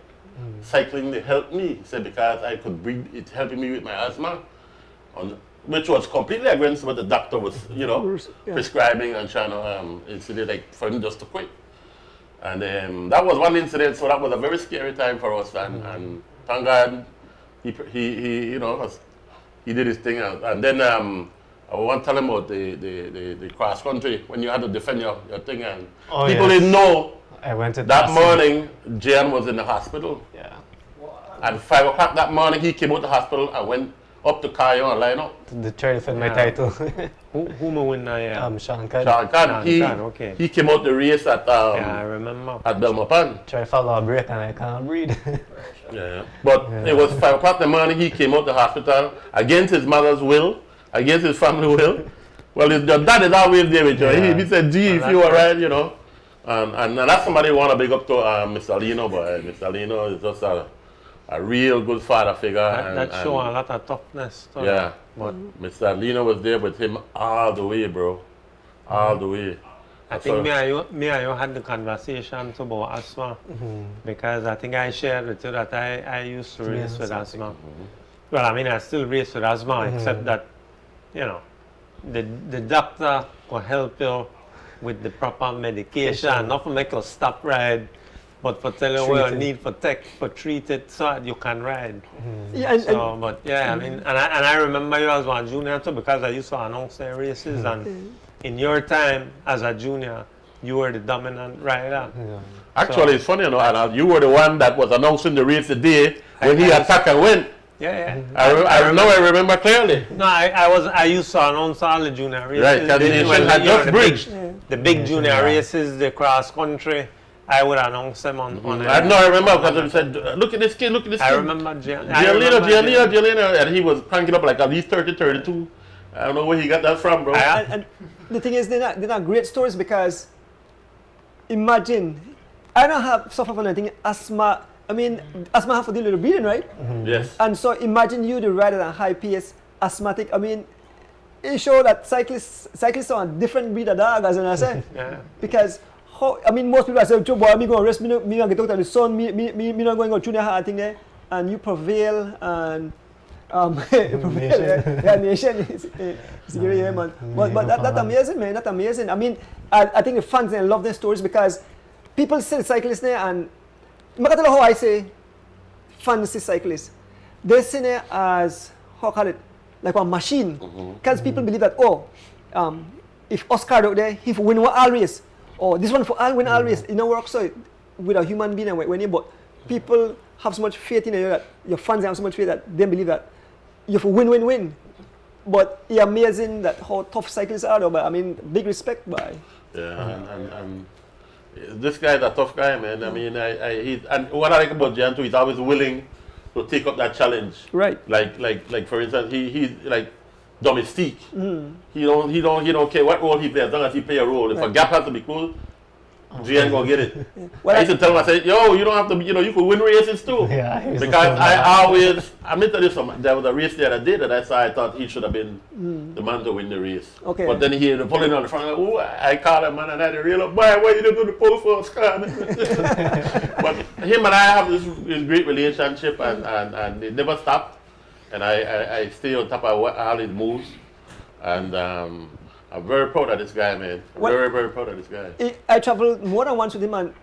Cycling helped me. He said, because I could breathe, it's helping me with my asthma. Which was completely against what the doctor was, prescribing and trying to incident, like for him just to quit. And that was one incident, so that was a very scary time for us. And thank God, he did his thing. And then I want to tell him about the cross country when you had to defend your thing, and people didn't know. I went to that morning. Jan was in the hospital. Yeah. At 5 o'clock that morning, he came out the hospital and went up to Cayo and line up. To try to defend my title. Who win now? Sean Khan. Sean Khan. Okay. He came out the race at I remember. at Belmopan. Try to follow a break and I can't breathe. But it was 5 o'clock in the morning. He came out the hospital against his mother's will, against his family will. Well, your dad is always there with you. He said, "Gee, if you were right, And that's somebody who want to big up to Mr. Lino, but Mr. Lino is just a real good father figure. That show a lot of toughness. Yeah, but Mr. Lino was there with him all the way, bro. All the way. I think me and you had the conversation about asthma, because I think I shared with you that I used to race with asthma. Well, I mean, I still race with asthma, except that, the doctor will help you with the proper medication, not for make you stop ride, but for tell you what you need for treat it so that you can ride. I mean, and I remember you as one junior too, because I used to announce their races, and in your time as a junior, you were the dominant rider. Actually, it's funny, and you were the one that was announcing the race the day when he attacked and went. I remember clearly. No, I used to announce all the junior races. Right, because the nation had just bridged. The big junior races, the cross country, I would announce them on I remember because he said, look at this kid, look at this kid. I remember Gianlino, and he was cranking up like at least 30, 32. I don't know where he got that from, bro. And the thing is, they're not great stories, because imagine, I don't have suffer from anything, asthma. I mean, asthma have to deal with the breathing, right? Yes. And so imagine you, the rider at high pace, asthmatic. I mean, it shows that cyclists are a different breed of dog, as I said. Because, most people say, boy, I'm going to rest, me going to get out of the sun, me not going to go through the hard thing there. And you prevail, and nation is man. But that's amazing, man. That's amazing. I mean, I think the fans love their stories, because people see the cyclists there, and I tell you how I say fans see cyclists. They see it as, like a machine. Because people believe that, if Oscar out there, he win all race, or this one for all win all race, it don't work so with a human being and when you, but people have so much faith in you, that your fans have so much faith that they believe that you have to win. But it's amazing that how tough cyclists are, though. But I mean, big respect by. And this guy's a tough guy, man. I mean, and what I like about Jan too, he's always willing to take up that challenge. Right. Like for instance, he's like domestique. He don't care what role he plays, as long as he plays a role. If a gap has to be closed, Gian gonna get it. Well, I used to tell him, I said, yo, you don't have to, you could win races too. Yeah, he used to Because tell me I that. always, I mean, tell you something, there was a race the other day that I saw, I thought he should have been the man to win the race. Okay. But then he pulling on the front, like, oh, I called him, man, and I had to reel up, boy, why you didn't do the post for us, But him and I have this great relationship, and it never stopped. And I stay on top of all his moves. And I'm very proud of this guy, man. What- Very, very proud of this guy. I traveled more than once with him, and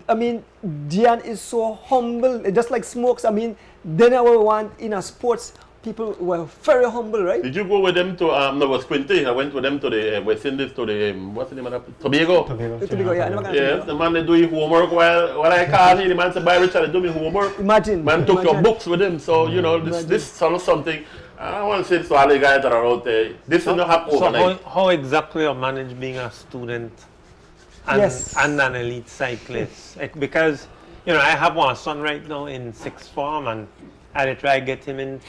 I mean, Dian is so humble, just like Smokes. I mean, then I want in a sports, people were very humble, right? Did you go with them to, no, it was Quinte. I went with them to the West Indies, to the, what's the name of that? Tobago. Tobago, yeah, I never got Yeah, to the man they do his homework while I call him, the man said, "Bye, Richard, do me homework." Imagine. Man took your imagine. books with him, so you know this sort of something. I don't want to say this to all the guys that are out there. This is not happen So overnight. how exactly you manage being a student and, Yes. and an elite cyclist? Because, you know, I have one son right now in sixth form, and I try to get him in.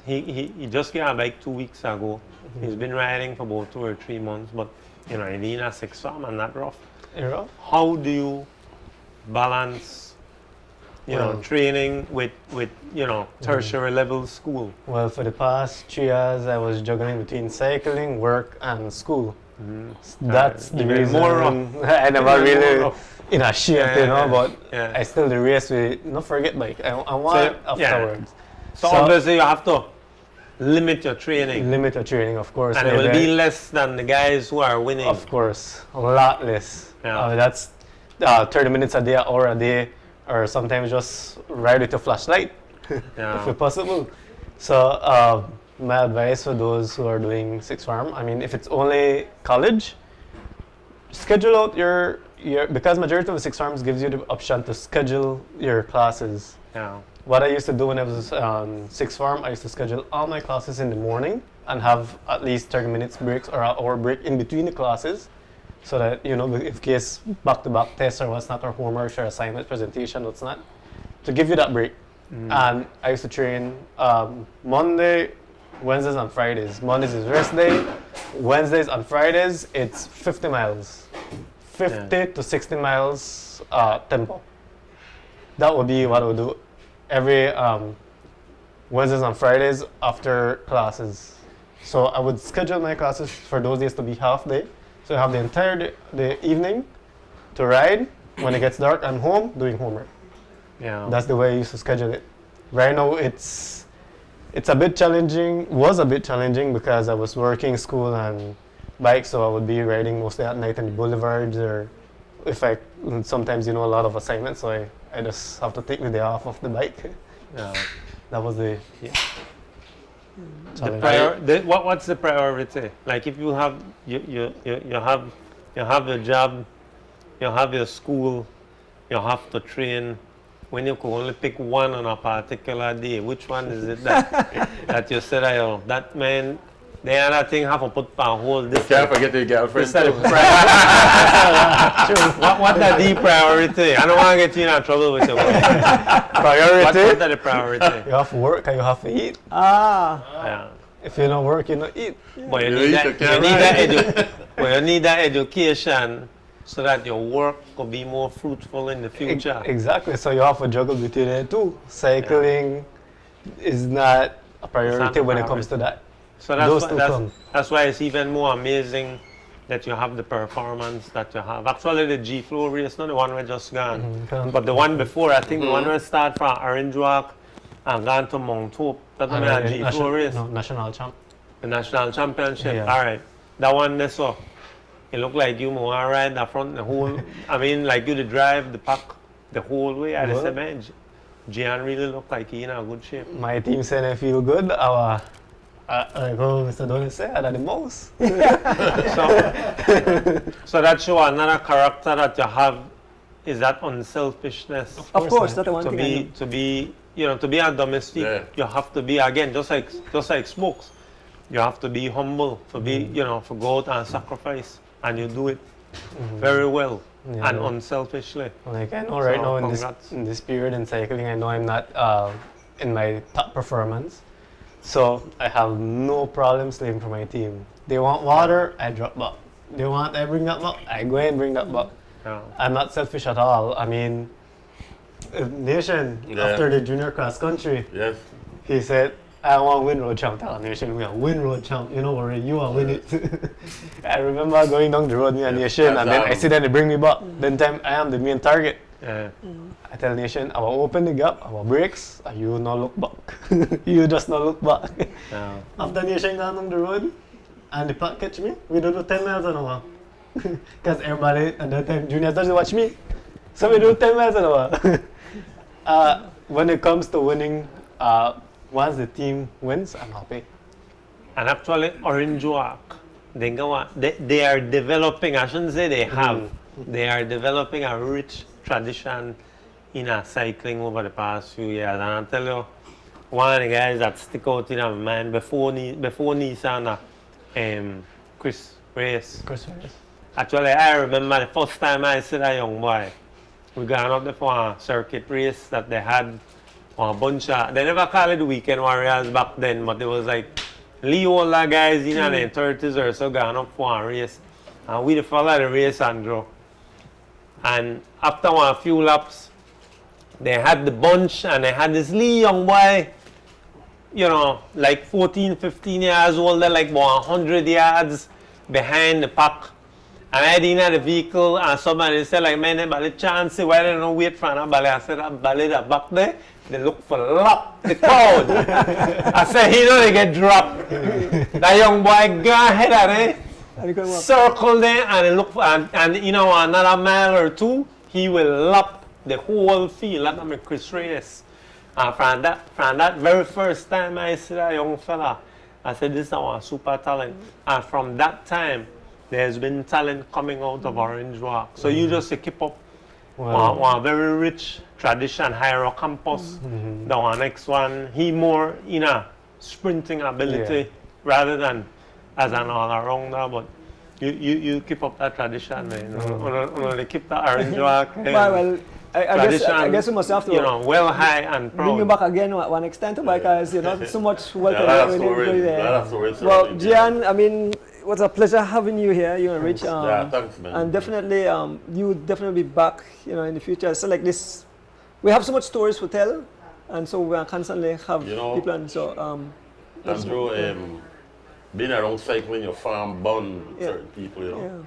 He just got a bike 2 weeks ago. He's been riding for about 2 or 3 months, but, you know, he's in a sixth form and not rough. Yeah. How do you balance, you know, Well- training with you know, tertiary level school? Well, for the past 3 years, I was juggling between cycling, work, and school. That's the Even reason more rough. I never Even more really rough. in a shape, Yeah, you know. yeah, But yeah. I still the race with not forget bike. I want yeah. afterwards. So obviously you have to limit your training. Limit your training, of course. And it will be less than the guys who are winning. Of course, a lot less. Yeah. That's 30 minutes a day, an hour a day, or sometimes just ride with your flashlight Yeah. if possible. So my advice for those who are doing sixth form, I mean, if it's only college, schedule out your because majority of the sixth forms gives you the option to schedule your classes. Yeah. What I used to do when I was sixth form, I used to schedule all my classes in the morning and have at least 30 minutes breaks or an hour break in between the classes, so that, you know, if case back-to-back tests or what's not, or homework or assignment presentation, what's not, to give you that break. And I used to train Monday, Wednesdays and Fridays. Mondays is rest day. Wednesdays and Fridays, it's 50 miles. 50 to 60 miles tempo. That would be what I would do every Wednesdays and Fridays after classes. So I would schedule my classes for those days to be half day. So I have the entire day, the evening to ride. When it gets dark, I'm home doing homework. Yeah. That's the way I used to schedule it. Right now, it's a bit challenging. Was a bit challenging because I was working, school, and bike. So I would be riding mostly at night on the boulevards, or if I sometimes, you know, a lot of assignments. So I just have to take the day off of the bike. Yeah. That was the challenge. What's the priority? Like if you have you have your job, you have your school, you have to train. When you could only pick one on a particular day, which one is it that you said, oh, that man, the other thing have to put on hold. This Can't forget your girlfriend. is the too. what the priority? I don't want to get you in trouble with the word. Priority. What the priority? You have to work and you have to eat. Yeah. If you don't work, you don't eat. But you You need eat, you that, can't you need that education so that your work could be more fruitful in the future. Exactly. So you have to juggle between it too. Cycling is not a priority when it comes to that. So Those two come. that's why it's even more amazing that you have the performance that you have. Actually, the G Flow race, not the one we just gone, but the one before, I think the one we start from Orange Walk and gone to Mount Hope. That's And a G Flow race. No, national champ. The national championship. Yeah. All right, that one there, so it looked like you more ride the front the whole. I mean, like you to drive the pack the whole way. I just said, man, Gian really looked like he in a good shape. My team said I feel good. Like Mr. Donny said, I'm the most. So that show another character that you have is that unselfishness. Of course, that's the one To thing I be know. to be you know, to be a domestic, Yeah. you have to be, again, just like Smokes, you have to be humble, to be, you know, to go out and sacrifice, and you do it very well Yeah. and unselfishly. Like I know right So, now congrats. in this period in cycling, I know I'm not in my top performance, so I have no problem slaving for my team. They want water, I drop back. they want I bring that back, I go and bring that back. Yeah. I'm not selfish at all. I mean, Nation, after the junior cross country, Yes. he said, I want to win road champ. Tell Nation, we are win road champ. You know, worry, you are win it. I remember going down the road, me and Nation, and then I see them, they bring me back. Then time I am the main target. Yeah. I tell Nation, I will open the gap, I will brakes, and you will not look back. You just not look back. Yeah. After Nation gone down the road, and the pack catch me, we do 10 miles an hour. Because everybody at that time, juniors doesn't watch me. So we do 10 miles an hour. When it comes to winning, once the team wins, I'm happy. And actually, Orange Walk, they are developing, I shouldn't say they have, they are developing a rich tradition in cycling over the past few years. And I'll tell you, one of the guys that stick out in my mind before Nissan, Chris Reyes. Actually, I remember the first time I said a young boy, we got up there for a circuit race that they had a bunch of, they never called it the Weekend Warriors back then, but it was like Leola guys in their 30s or so gone up for a race. And we followed the race, Andrew. And after a few laps, they had the bunch and they had this little young boy, you know, like 14, 15 years old, they're like about 100 yards behind the pack. And I didn't have the vehicle, and somebody said, like, man, they chance, why they don't wait for a ballet? I said, that ballet that back there, they look for lap, the crowd. I said, you know, they get dropped. That young boy go ahead of it, circle there, and they look for, and you know, another mile or two, he will lap the whole field. That's my Chris Reyes. And from that very first time I see that young fella, I said, this is our super talent. And from that time, there's been talent coming out of Orange Walk. So you just keep up one very rich tradition, Higher Campus. The one next one, he more in a sprinting ability rather than as an all-arounder. But you keep up that tradition, man. You keep the Orange Walk. Well, I guess we must have to, you know, well high and proud. bring you back again one extent because, you know, so much work. Well, Gian, I mean, it was a pleasure having you here, you and Rich. Thanks, man. And definitely, you would definitely be back, you know, in the future. So like this, we have so much stories to tell, and so we are constantly have people. And so, Andrew, being around cycling, your farm bond with certain people, you know,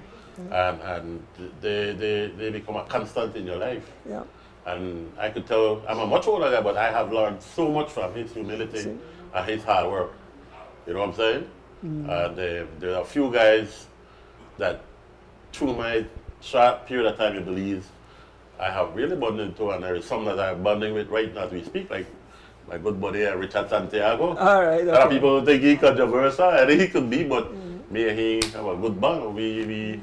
and they become a constant in your life. Yeah. And I could tell, I'm a much older guy, but I have learned so much from his humility and his hard work. You know what I'm saying? And there are a few guys that, through my short period of time in Belize, I have really bonded to, and there is some that I'm bonding with right now as we speak, like my good buddy Richard Santiago. All right. A lot of people think he controversial, and he could be, but me and he have a good bond. We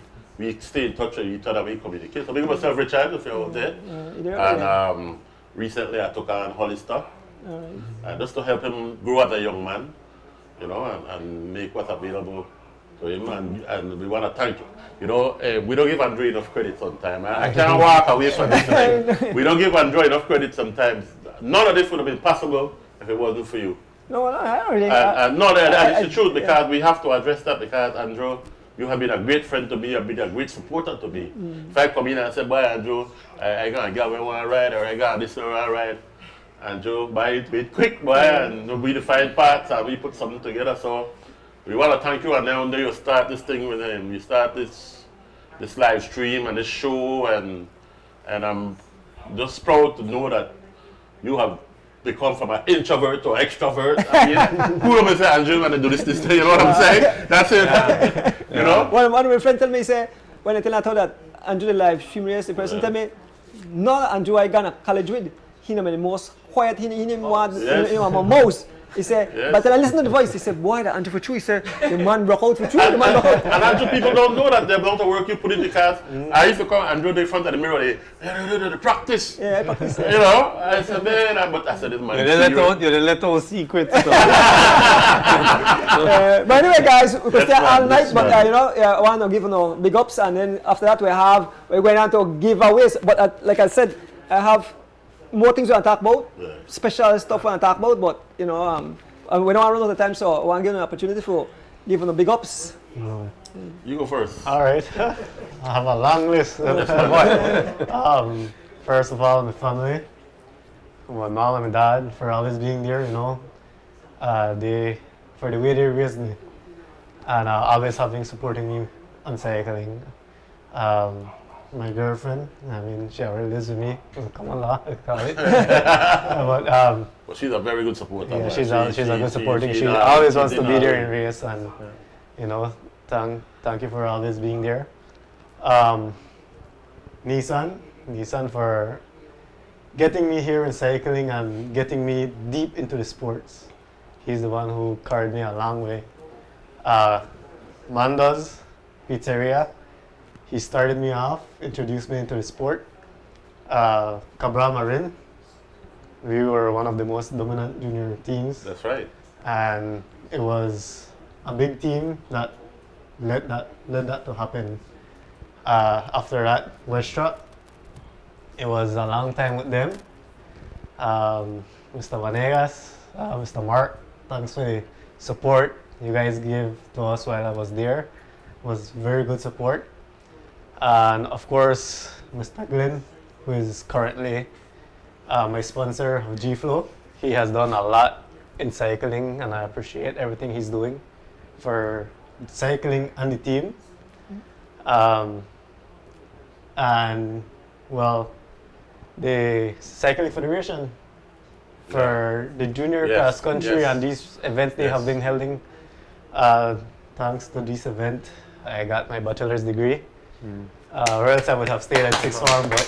stay in touch with each other, we communicate. So big myself, Richard, if you're out there. And recently I took on Hollister, just to help him grow as a young man, you know, and make what's available to him. And we want to thank you. You know, we don't give Andrew enough credit sometimes. I can't walk away from this tonight. We don't give Andrew enough credit sometimes. None of this would have been possible if it wasn't for you. No, I don't really. No, that's the truth, because we have to address that, because Andrew, you have been a great friend to me, you have been a great supporter to me. If I come in and say, boy, Andrew, I got a girl who want to ride, or I got this one want to ride, Andrew, buy it quick, boy, and we define parts and we put something together. So we want to thank you, and then you start this thing with him. You start this live stream and this show, and I'm just proud to know that you have become from an introvert to an extrovert. I mean, who am I say, Andrew, when I do this thing, you know what I'm saying? That's it. You know? One of my friends tell me, say, when I tell her that Andrew the live stream race, the person tell me, no, Andrew I gone to college with, he the most quiet, he didn't want a mouse. He said, but then I listen to the voice, he said, boy, the Andrew for true, he said, the man broke out for true, the man broke out. And Andrew, people don't know that the amount of work you put in the cars. I used to come Andrew in front of the mirror, they practice. Yeah, I practice. You know, I said, man, but I said, this man You're the little secret. But anyway, guys, we could stay all night, but you know, I want to give big ups, and then after that we're going on to giveaways. But like I said, I have more things we want to talk about, special stuff we want to talk about, but you know, we don't want to run out of time, so I want to give an opportunity for giving the big ups No. You go first. All right. I have a long list. First of all, my family, my mom and my dad, for always being there, for the way they raised me, and always having supporting me on cycling. My girlfriend, I mean, she already lives with me. Come on, law, call it. But she's a very good supporter. Yeah, man. she's a good supporting. She always wants to be there in race, and thank you for always being there. Nissan for getting me here in cycling and getting me deep into the sports. He's the one who carried me a long way. Mando's Pizzeria. He started me off, introduced me into the sport. Cabral Marin. We were one of the most dominant junior teams. That's right. And it was a big team that led that to happen. After that, Westra. It was a long time with them. Mr. Vanegas, Mr. Mark, thanks for the support you guys gave to us while I was there. It was very good support. And of course, Mr. Glenn, who is currently my sponsor of G-Flow. He has done a lot in cycling, and I appreciate everything he's doing for cycling and the team. And well, the Cycling Federation for the junior cross country and these events they have been holding. Thanks to this event, I got my bachelor's degree. Or else I would have stayed at sixth form, but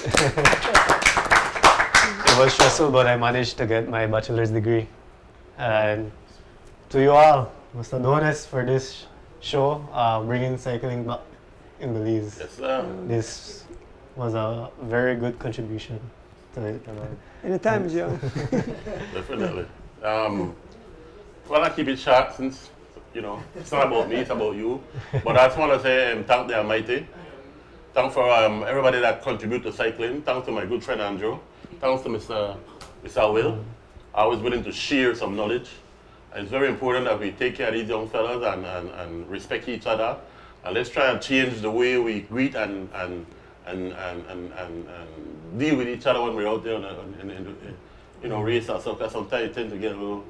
it was stressful, but I managed to get my bachelor's degree. And to you all, Mr. Dones, for this show, bringing cycling back in Belize. Yes, sir. This was a very good contribution to it. Anytime, Joe. Definitely. Well, I keep it short since, it's not about me, it's about you. But I just want to say thank the Almighty. Thanks for everybody that contribute to cycling. Thanks to my good friend Andrew. Thanks to Mr. Will. Always willing to share some knowledge. And it's very important that we take care of these young fellas and respect each other. And let's try and change the way we greet and deal with each other when we're out there in race or stuff. Because sometimes it tends to get a little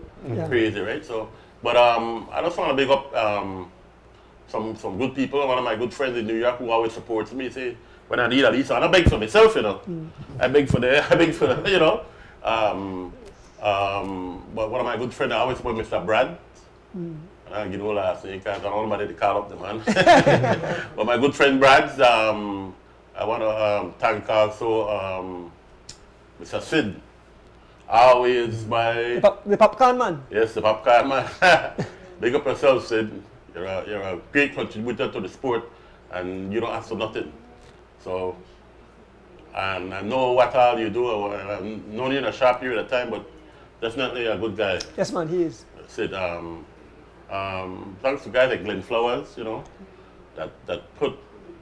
crazy, right? So, but I just want to big up some good people. One of my good friends in New York who always supports me. Say when I need a lease, and I beg for myself, I beg for but one of my good friends I always support Mr. Brad. I get all last name because I don't know to call up the man. But my good friend Brad, I want to thank also Mr. Sid. Always by the popcorn man. Yes, the popcorn man. Big up yourself, Sid. You're a great contributor to the sport, and you don't ask for nothing. So, and I know what all you do. I've known you in a short period of time, but definitely a good guy. Yes, man, he is. Sid, thanks to guys like Glenn Flowers, that put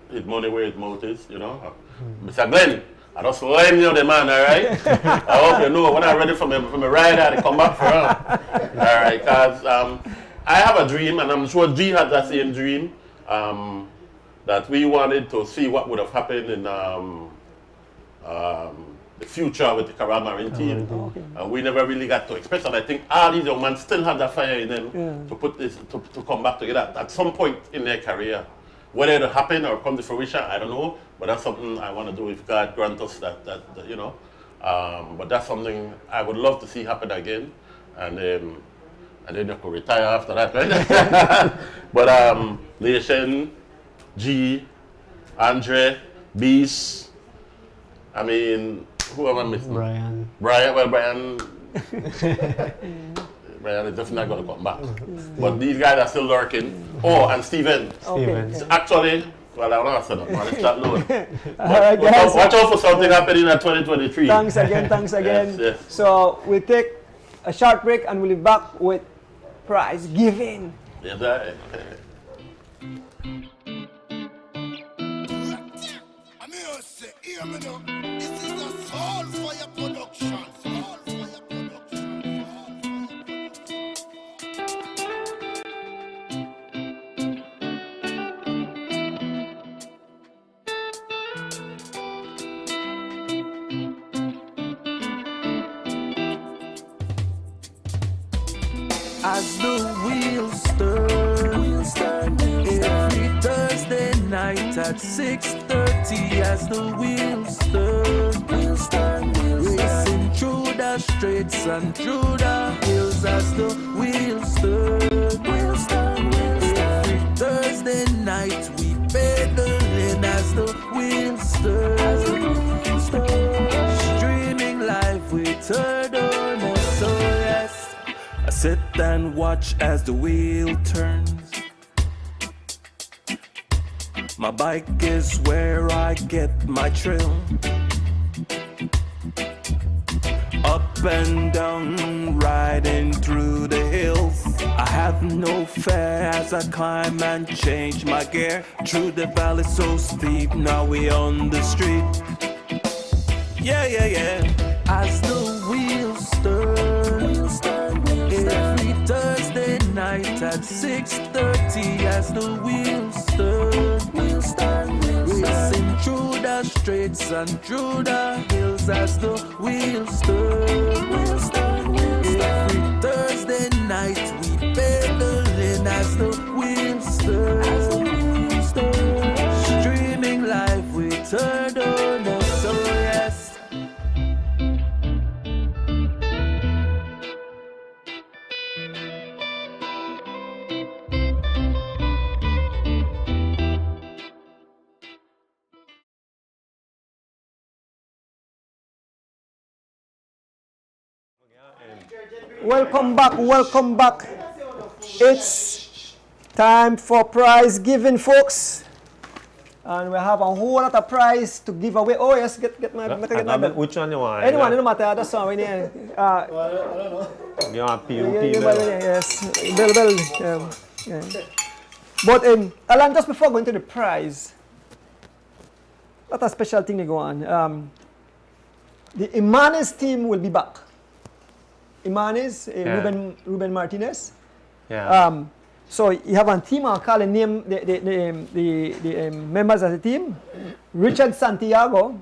his money where his mouth is, Mr. Glenn, I just lend you the man, all right? I hope you know when I'm ready from a ride, I come back for him. All right, because I have a dream, and I'm sure G had that same dream, that we wanted to see what would have happened in the future with the Cabral Marin team. And we never really got to express, and I think all these young men still have that fire in them to put this, to come back together at some point in their career. Whether it'll happen or come to fruition, I don't know, but that's something I want to do if God grants us that but that's something I would love to see happen again, and then you could retire after that, right? But Nation, G, Andre, Beast, I mean, who am I missing? Brian. Brian is definitely not going to come back. But these guys are still lurking. Oh, and Steven. Steven. Actually, well, I'm not saying that, man. It's not known. Alright, guys. Watch out for something happening in 2023. Thanks again. Yes. So we'll take a short break and we'll be back with prize giving. Yes, right. Hear me now. This is a Soul Fire production. Soul Fire production. Soul Fire production. as the wheels turn. Every Thursday night at 6:30 as the wheels turn. Racing through the streets and through the hills as the wheels turn. Every Thursday night we pedaling as the wheels turn. Streaming live with Turtle, so yes. I sit and watch as the wheel turns. My bike is where I get my thrill. Up and down, riding through the hills. I have no fear as I climb and change my gear. Through the valley so steep, now we on the street. Yeah. As the wheels turn. Every Thursday night at 6:30 as the wheels turn. Racing through the streets and through the hills as the wheels turn. Every Thursday night we pedaling as the wheels turn. Streaming live with Turtle, so yes. Welcome back. It's time for prize giving, folks. And we have a whole lot of prize to give away. Oh yes, get my bell. Which one you want? Anyone, no matter. That's all we need. I don't know. You want PUP? Yes, bell. Yeah. But Alan, just before going to the prize, that's a special thing to go on. The Imanes team will be back. Imanes, Ruben Martinez. Yeah. So you have a team. I'll call and name the members of the team: Richard Santiago,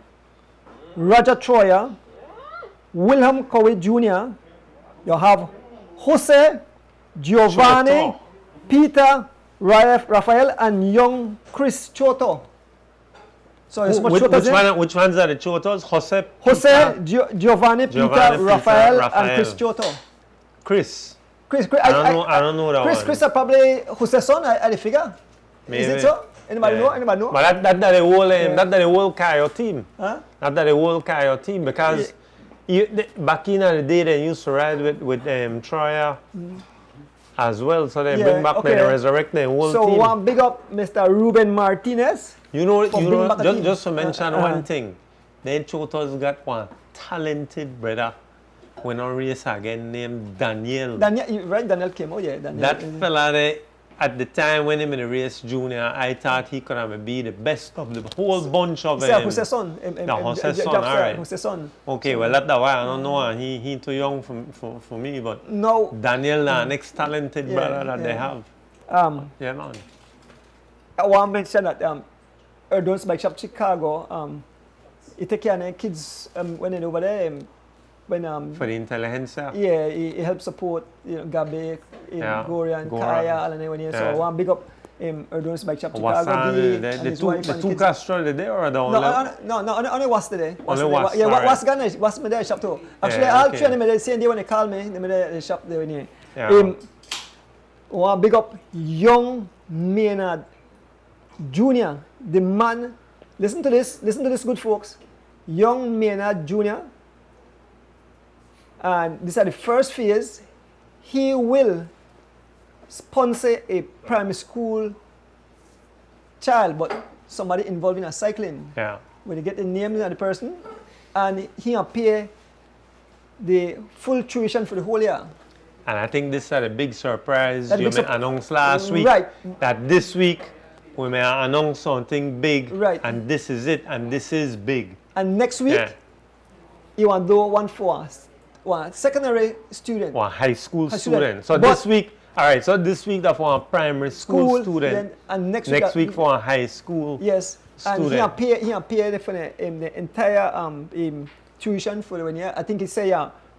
Roger Troyer, Wilhelm Cowie Jr. You have Jose, Giovanni, Choto. Peter, Rafael, and young Chris Choto. So it's which ones are the Chotos? Jose, Giovanni, Peter, Rafael, and Chris Choto. Chris. I don't know that one. Chris are probably Jose's son, I figure. Maybe. Is it so? Anybody know? But that's the whole, that's the whole Cayo team. Huh? That's the whole Cayo team because back in the day they used to ride with Troyer as well. So they bring back, they resurrect the whole team. So one big up Mr. Ruben Martinez. You know, just to mention one thing, then Chotos got one talented brother when on race again named Daniel. Daniel came out, yeah. That fella there, at the time when him in the race junior, I thought he could have be the best of the whole bunch of them. Jose's son. Jose's son, alright. Jose's son. Okay, well that's why I don't know, he too young for me, but no. Daniel, the next talented brother that they have. Yeah, man. I want to mention that Erdon's Bike Shop Chicago, he take care of the kids when they're over there. For the intelligentsia? Yeah, he helps support Gabe, Gloria, and Kaya, all and everyone. So I want to big up Erdon's Bike Shop Chicago. The two Castro the day or the only? No, only was today. Only was, yeah, was me there shop too. Actually, all three of them the same day when they call me, they there the shop there. I want to big up young Maynard Jr., the man. Listen to this, good folks. Young Maynard Jr., and these are the first phase. He will sponsor a primary school child, but somebody involved in a cycling. Yeah. When you get the name of the person, and he will pay the full tuition for the whole year. And I think this is a big surprise you may announce last week. Right. That this week we may announce something big. Right. And this is it, and this is big. And next week, you want to do one for one secondary student. One high school student. So this week, all right, so this week that's for a primary school student. And next week for a high school yes, student. And he pay for the entire tuition for the 1 year. I think he say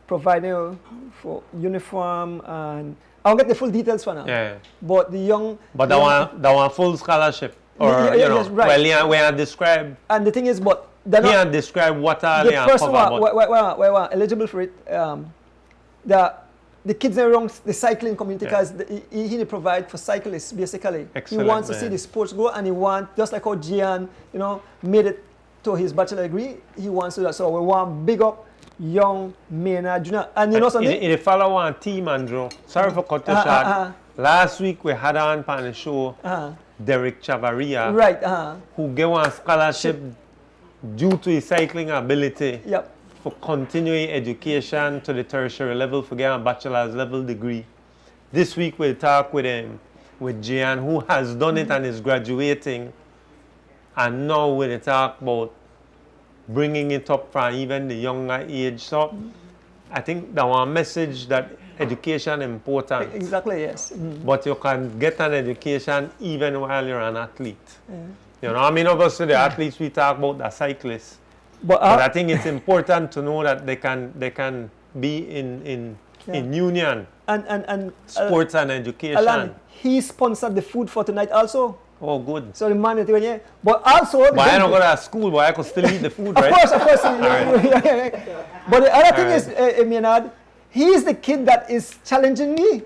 providing for uniform and I'll get the full details for now. Yeah. But the young... But the young, that one full scholarship. Or, yes, right. Well, we have described... And the thing is, but... They're He not, had described what are the they person cover, were eligible for it, the kids around the cycling community, because he provide for cyclists basically. Excellent, he wants to man. see the sports grow, and he wants, just like how Gian, made it to his bachelor degree, he wants to do that. So we want big up young Maynard Junior. And you know something? If follow one team, Andrew, sorry for cutting short. Last week we had on the show Derek Chavaria, Right. who gave one scholarship due to his cycling ability. Yep. For continuing education to the tertiary level, for getting a bachelor's level degree. This week we'll talk with him, with Gian, who has done it and is graduating. And now we'll talk about bringing it up from even the younger age. So I think that one message that education is important. Exactly, yes. But you can get an education even while you're an athlete. You know, I mean, obviously the athletes we talk about, the cyclists. But I think it's important to know that they can be in union, and sports and education. Alan, he sponsored the food for tonight also. Oh, good. So the man is doing it. But also... But I don't go to school, but I could still eat the food, right? Of course. Right. But the other thing is, Maynard, he is the kid that is challenging me.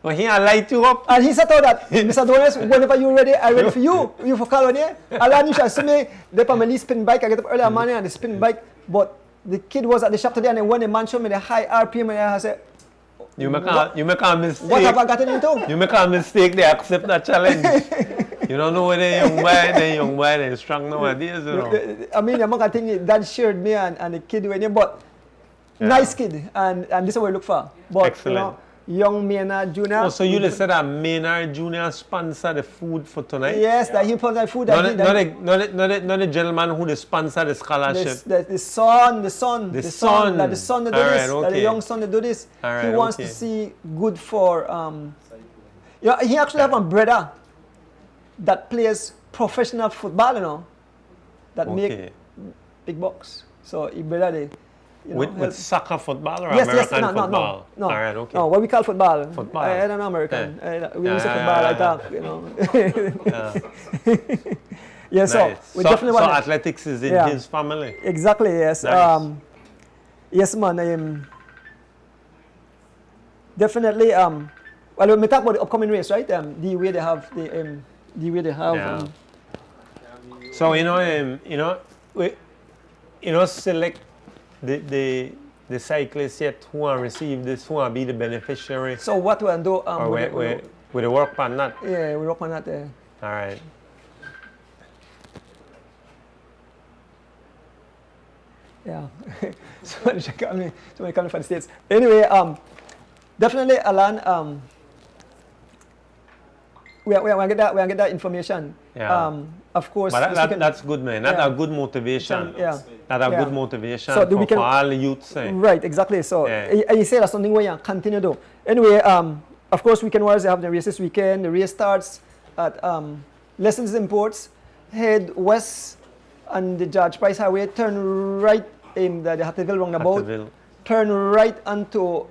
Well, he light you up. And he said that, Mr. Donis, whenever you're ready, I'm ready for you. You for call on here. Alan, you shall see me. They put my spin bike. I get up early morning and the spin bike. But the kid was at the shop today, and when the man showed me the high RPM, and I said, you make a mistake. What have I gotten into? You make a mistake, they accept that challenge. You don't know whether young boy, they're strong nowadays, you know. I mean, among the things that shared me and the kid when you, but nice kid, and this is what we look for. But, excellent. Young Maynard Junior. Oh, so you said that Maynard Junior sponsor the food for tonight? Yes, that he sponsored the food. Not the gentleman who sponsor the scholarship. The son that do this, okay. the young son that do this. Right, he wants to see good for. He actually have a brother that plays professional football, you know, that make big bucks. So he brother with soccer football or yes, American football? No. All right, okay. No, what we call football. Football. I don't know American. We use football like that, you know. Yeah, so nice. we definitely want athletics is in his family. Exactly, yes. Nice. Yes, man. Definitely. Well, we talk about the upcoming race, right? The way they have So select the cyclists yet who are receive this, who are be the beneficiary. So what we'll do? We work on that. Yeah, we work on that. All right. Yeah. Somebody coming from the States. Anyway, definitely, Alan. We are get that information. Yeah. Of course. But that's good, man. That's a good motivation. Yeah. That's a good motivation so for all the youths. Right, exactly. So you say that's something where you continue to. Anyway, of course, weekend warriors, they have the race this weekend. The race starts at Lessons Imports. Head west on the George Price Highway. Turn right in the Hatterville roundabout. Turn right onto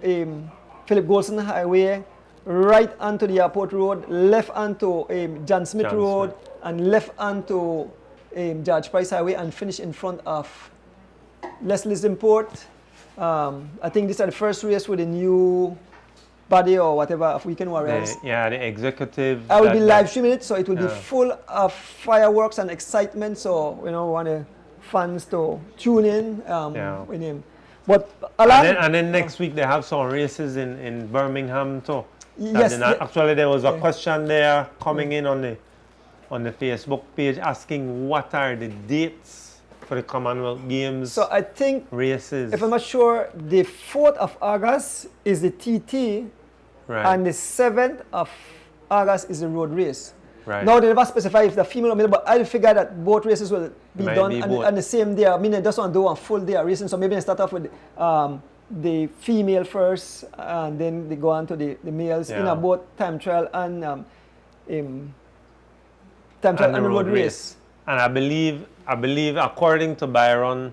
Philip Golson Highway. Right onto the airport road, left onto John Smith Road, and left onto George Price Highway, and finish in front of Leslie's Import. I think these are the first race with a new body or whatever of Weekend Warriors. The executive. I will be live streaming it, so it will be full of fireworks and excitement. So we want the fans to tune in with him. But Alan, and then next week they have some races in Birmingham too. Yes. Actually, there was a question there coming in on the Facebook page asking what are the dates for the Commonwealth Games. So I think races. If I'm not sure, the 4th of August is the TT, and the 7th of August is the road race. Right. Now they never specify if the female or male, but I figure that both races will be done on the same day. I mean, they just want to do a full day of racing, so maybe they start off with the female first, and then they go on to the males in both time trial and road race. And I believe according to Byron,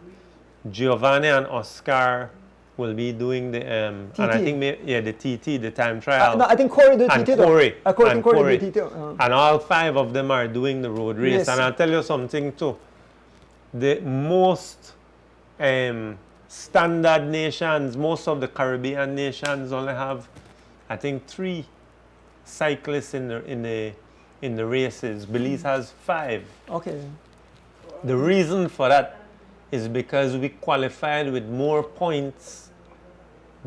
Giovanni and Oscar will be doing the and I TT. think the TT, the time trial. No, I think Corey did and TT. Corey, Corey did TT. and all 5 of them are doing the road race. Yes. And I'll tell you something too. The most standard nations, most of the Caribbean nations only have, I think, 3 cyclists in the races. Belize has 5. Okay. The reason for that is because we qualified with more points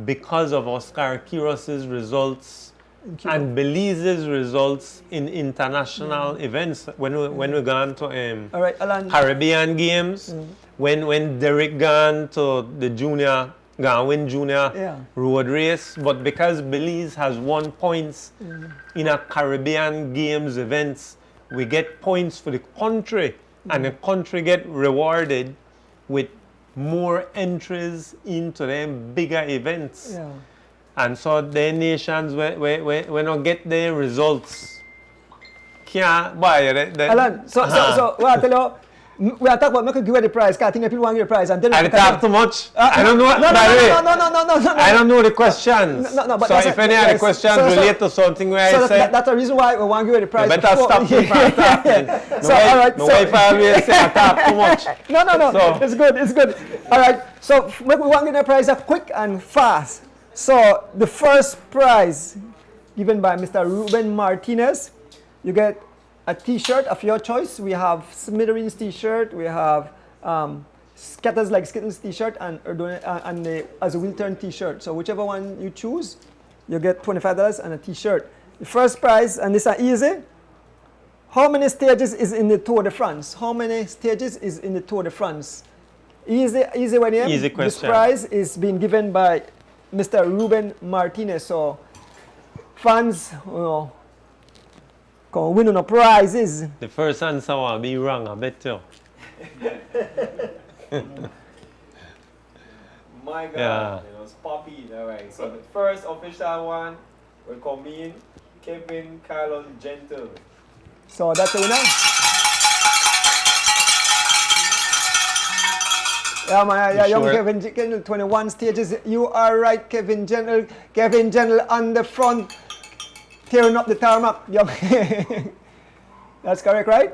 because of Oscar Quiros's results and Belize's results in international events. When we gone to All right, Alan. Caribbean Games, when Derek gone to the junior, gone win junior road race, but because Belize has won points in a Caribbean Games events, we get points for the country, and the country get rewarded with more entries into them bigger events. Yeah. And so the nations when not get their results can't buy it. Alan, so what I tell you, we are talking about making give away the prize. I think people want to give the prize, and then I talk too much. I don't know. No. I don't know the questions. No, but so that's if any of the questions relate to something where I say, that's the reason why we want to give away the prize. you better stop me from talking. So all right, my wife always say I talk too much. No. So- It's good. All right. So we want to give the prize quick and fast. So the first prize given by Mr. Ruben Martinez, you get a T-shirt of your choice. We have Smithereens T-shirt, we have Scatters Like Skittles T-shirt, and the As a Wheel Turn T-shirt. So whichever one you choose, you get $25 and a T-shirt. The first prize, and this is easy. How many stages is in the Tour de France? How many stages is in the Tour de France? Easy one here. Easy This question. prize is being given by Mr. Ruben Martinez. So fans, can win on a prizes. The first answer will be wrong, I bet you. My God, Yeah. it's Poppy. All right. So the first official one will come in Kevin Carlos Gentle. So that's the winner. Yeah, man, yeah, young sure? Kevin Gentle, 21 stages. You are right, Kevin Gentle. Kevin Gentle on the front, tearing up the tarmac. Young. That's correct, right?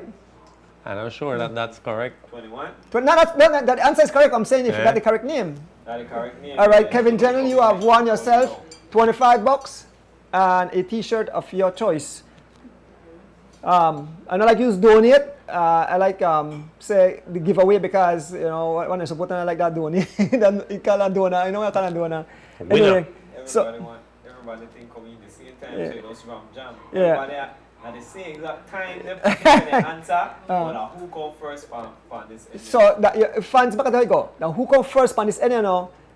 I'm not sure that that's correct. 21. That answer is correct. I'm saying if you got the correct name. That's the correct name. All right, Kevin Gentle, you have won yourself $25 and a T-shirt of your choice. And I like use donate. I like say the giveaway because when I support and I like that donate. You call a donor. I know I call a donor. Anyway, Everybody think come in the same time, Yeah. so those from jam. Yeah. Everybody at the same exact time, they answer. But who come first for this? so that fans back at the go. Now who come first on this any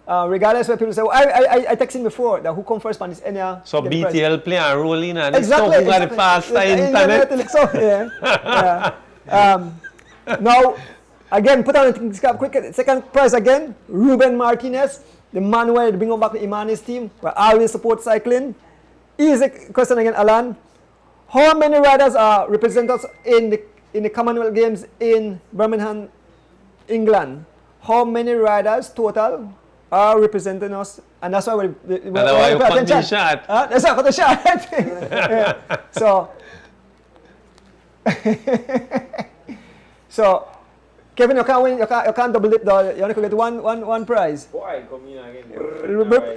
regardless where people say, I texted before that who come first on this any. So get the prize. BTL play a role in and Exactly. it's got the faster internet. So, yeah. Now, again, put on the quick second prize again. Ruben Martinez, the man who will bring back the Imanis team. We always support cycling. Easy question again, Alan. How many riders are representatives in the Commonwealth Games in Birmingham, England? How many riders total are representing us? And that's why we That's why you cut the shot. That's why I cut the shot. Yeah. So, Kevin, you can't win. You can't double it. You only can get one prize. Boy, come in again.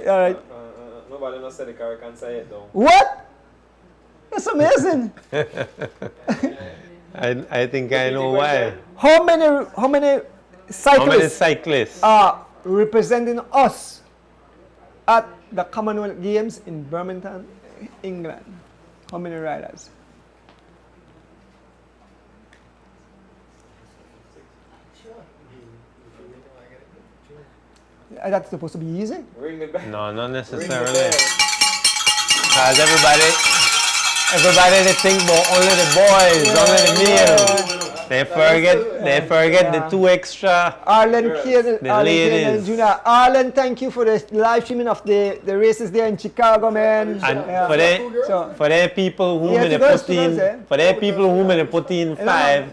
All right. Nobody knows the correct answer yet, though. What? That's amazing. I think I know why. How many How many cyclists cyclists? are representing us at the Commonwealth Games in Birmingham, England? How many riders? That's supposed to be easy. Ring the bell. No, not Ring the necessarily. bell. Because everybody they think about only the boys, only the males. They forget the 2 extra. Arlen Kane ladies. Jr. Arlen, thank you for the live streaming of the races there in Chicago, man. And for the people who may put in, the five,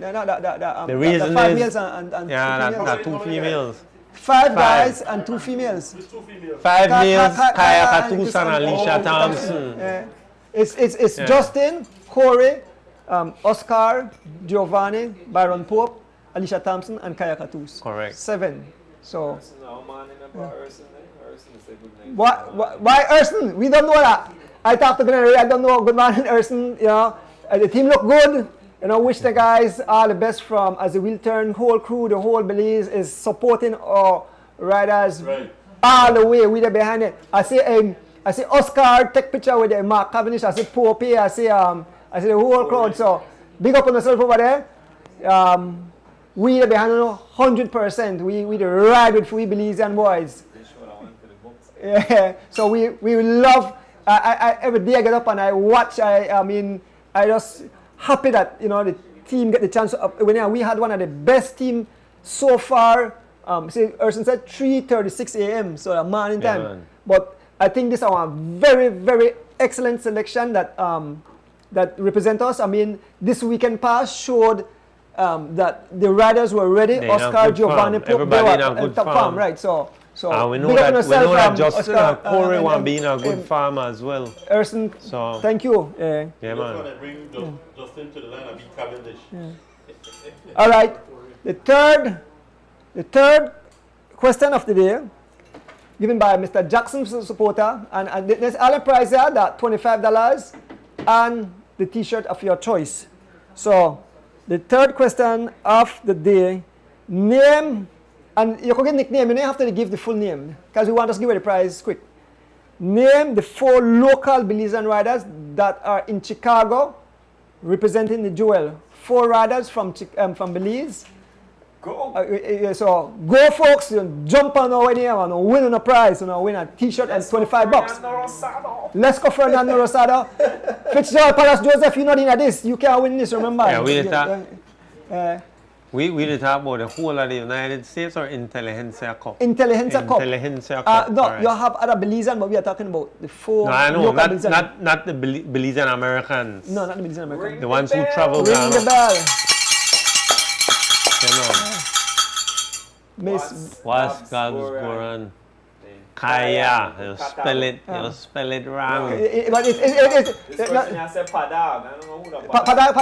the reason the 5 is males and yeah, 2 females. that 2 females. 5 guys and 2 females. 5 males, Kaya and Katus and Alicia Thompson. Yeah. It's Justin, Corey, Oscar, Giovanni, Byron Pope, Alicia Thompson, and Kaya Katus. Correct. 7. So No man in about Urson. Urson is a good name. why Urson? We don't know that. I talked to Glenn. I don't know. Good morning, Urson. You know, the team look good. You know, wish the guys all the best from as the wheel turn. Whole crew, the whole Belize is supporting our riders all the way. We there behind it. I see Oscar take picture with Mark Cavendish. I see Pope. I see the whole crowd. So big up on yourself over there. We there behind you 100%. We the ride with we Belizean boys. Yeah. So we love. I every day I get up and I watch. I mean I just happy that you know the team get the chance to when we had one of the best team so far. Say Urson said 3:36 a.m. so a morning time. Man. But I think this is a very very excellent selection that that represent us. I mean this weekend pass showed that the riders were ready. They in a Oscar, good Giovanni, form. Pope, Everybody they in a were good top form. right? So And we know big up on that yourself, Justin Oscar, and Corey and, want to be in a good form as well. Urson, So thank you. yeah, Just man. want to bring Justin to the line and beat Cavendish. All right. The third question of the day, given by Mr. Jackson supporter, and there's all the prize there, that $25 and the T-shirt of your choice. So the third question of the day, name, and you can get nickname. You don't have to give the full name because we want us to give away the prize quick. Name the 4 local Belizean riders that are in Chicago representing the Jewel. 4 riders from Belize. Go. So go folks, jump on over here and win on a prize, win a T-shirt and $25. Let's go Fernando Rosado. Fitzgerald Palace Joseph, you're not in this. You can't win this, remember? Yeah, we did talk about the whole of the United States or Intelligentsia Cup? Intelligentsia Cup. Intelligentsia Cup. No, alright. you have other Belizean, but we are talking about the 4 No, I know, local Belizean. not the Belizean Americans. No, not the Belizean American. The ones who travel Ring down. the bell. You know, Miss, Gabs Goran. Kaya. You spell it wrong. but This person has said Padag. I don't know who the Padag.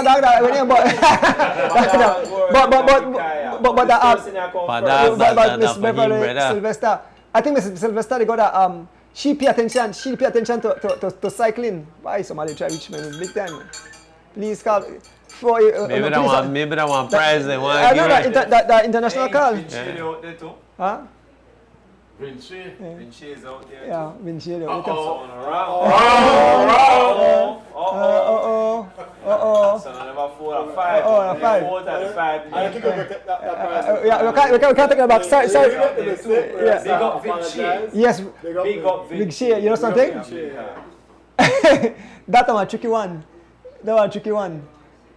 Padag, but Miss Beverly Sylvester, I think Miss Sylvester they got a she pay attention to cycling. Why somebody try reach me big time? Please call for Maybe that one prize they want to give it. the international call. Vinci out there too. Huh? Vinci. Vinci is out there Yeah, too. Vinci. Going around. So number 4 or 5. Oh, 5. 4 to the 5. I think we'll get that prize. Yeah, we can't take it back. Sorry. Big up Vinci. Yes, Big up Big Vinci. Shea. You know something? Yeah. That one a tricky one.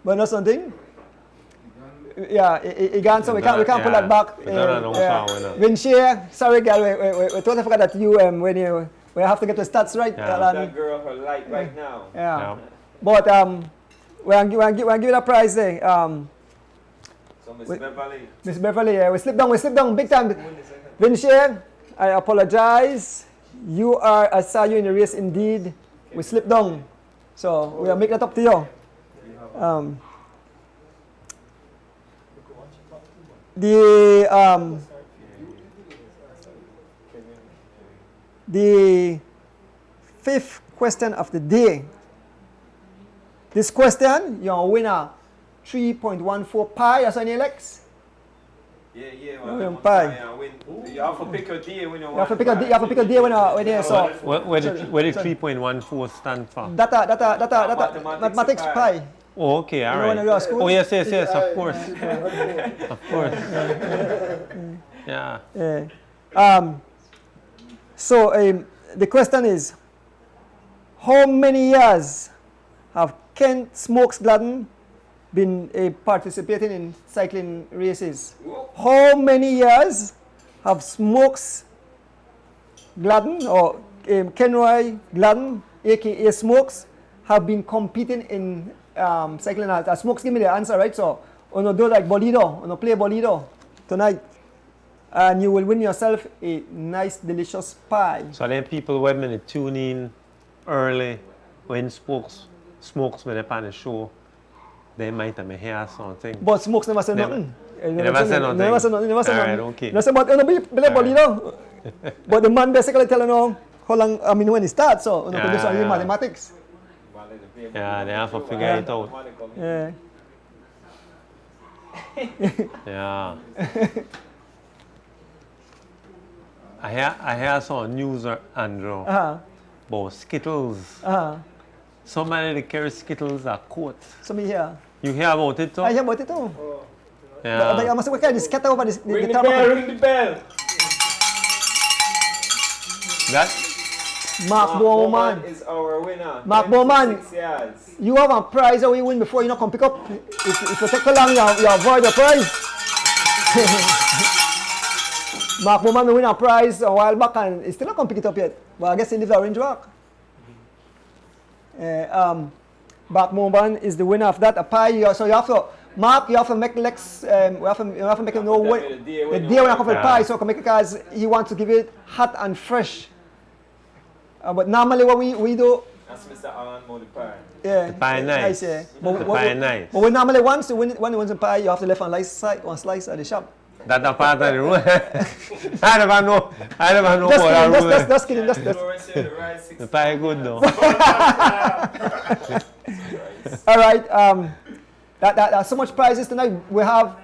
But not something. Yeah, it gone, so we can't pull that back. Vinci, sorry girl, we totally forgot that you we have to get the stats right. That girl her light right now. Yeah. But we'll give it a prize there. So Miss Beverly. Miss Beverly, we slip down big time. Vinci, I apologize. I saw you in the race indeed. We slipped down. So we'll make that up to you. The 5th question of the day. This question, you'll win a 3.14 pi as an Alex. Yeah. Win pi. You have to pick a day when you You have to pick a day when you so Where did 3.14 stand for? data mathematics pi. Oh, okay, all You know when you go to right. school? Oh, yes, of course. Of course. Yeah. So the question is, how many years have Kent Smokes Gladden been participating in cycling races? How many years have Smokes Gladden or Kenroy Gladden, aka Smokes, have been competing in cycling? Smokes give me the answer, right? So, on do like Bolido, on play Bolido tonight. and you will win yourself a nice, delicious pie. So then people when they tune in early, when smokes when they're on the show, they might have hear something. But Smokes never said Never. nothing. Never said nothing. Never said nothing. Never said Alright, nothing. okay. Never said, but you know, be believe, you know. But the man basically telling you how long, I mean, when it starts, so you know, do some mathematics. Yeah, they have to figure it out. Yeah. Yeah. I hear some news, Andrew, about Skittles. Somebody that carry Skittles at court. So me here. You hear about it too? I hear about it too. Yeah. But I must work out this scatter over the Ring the table. bell, ring the bell. That? Mark Bowman. is our winner. Mark Bowman. 26 yards. You have a prize that we win before you not come pick up. If you take too long, you avoid the prize. Mark Bowman win a prize a while back and he still not come pick it up yet. But I guess he lives at Orange Walk. Mark Bowman is the winner of that. A pie. So you have to, Mark, you have to make Lex, you have to make him know what, the day when you come for the pie. So you can make it because he wants to give it hot and fresh. But normally what we do. That's Mr. Alan Modipie. Yeah. The pie nice. Yeah. The pie nice. But when normally when you win the pie, you have to left one slice at the shop. That's a part of the rule. I never know Just about that rule. Just kidding. The pie good though. All right. That's so much prizes tonight. We have,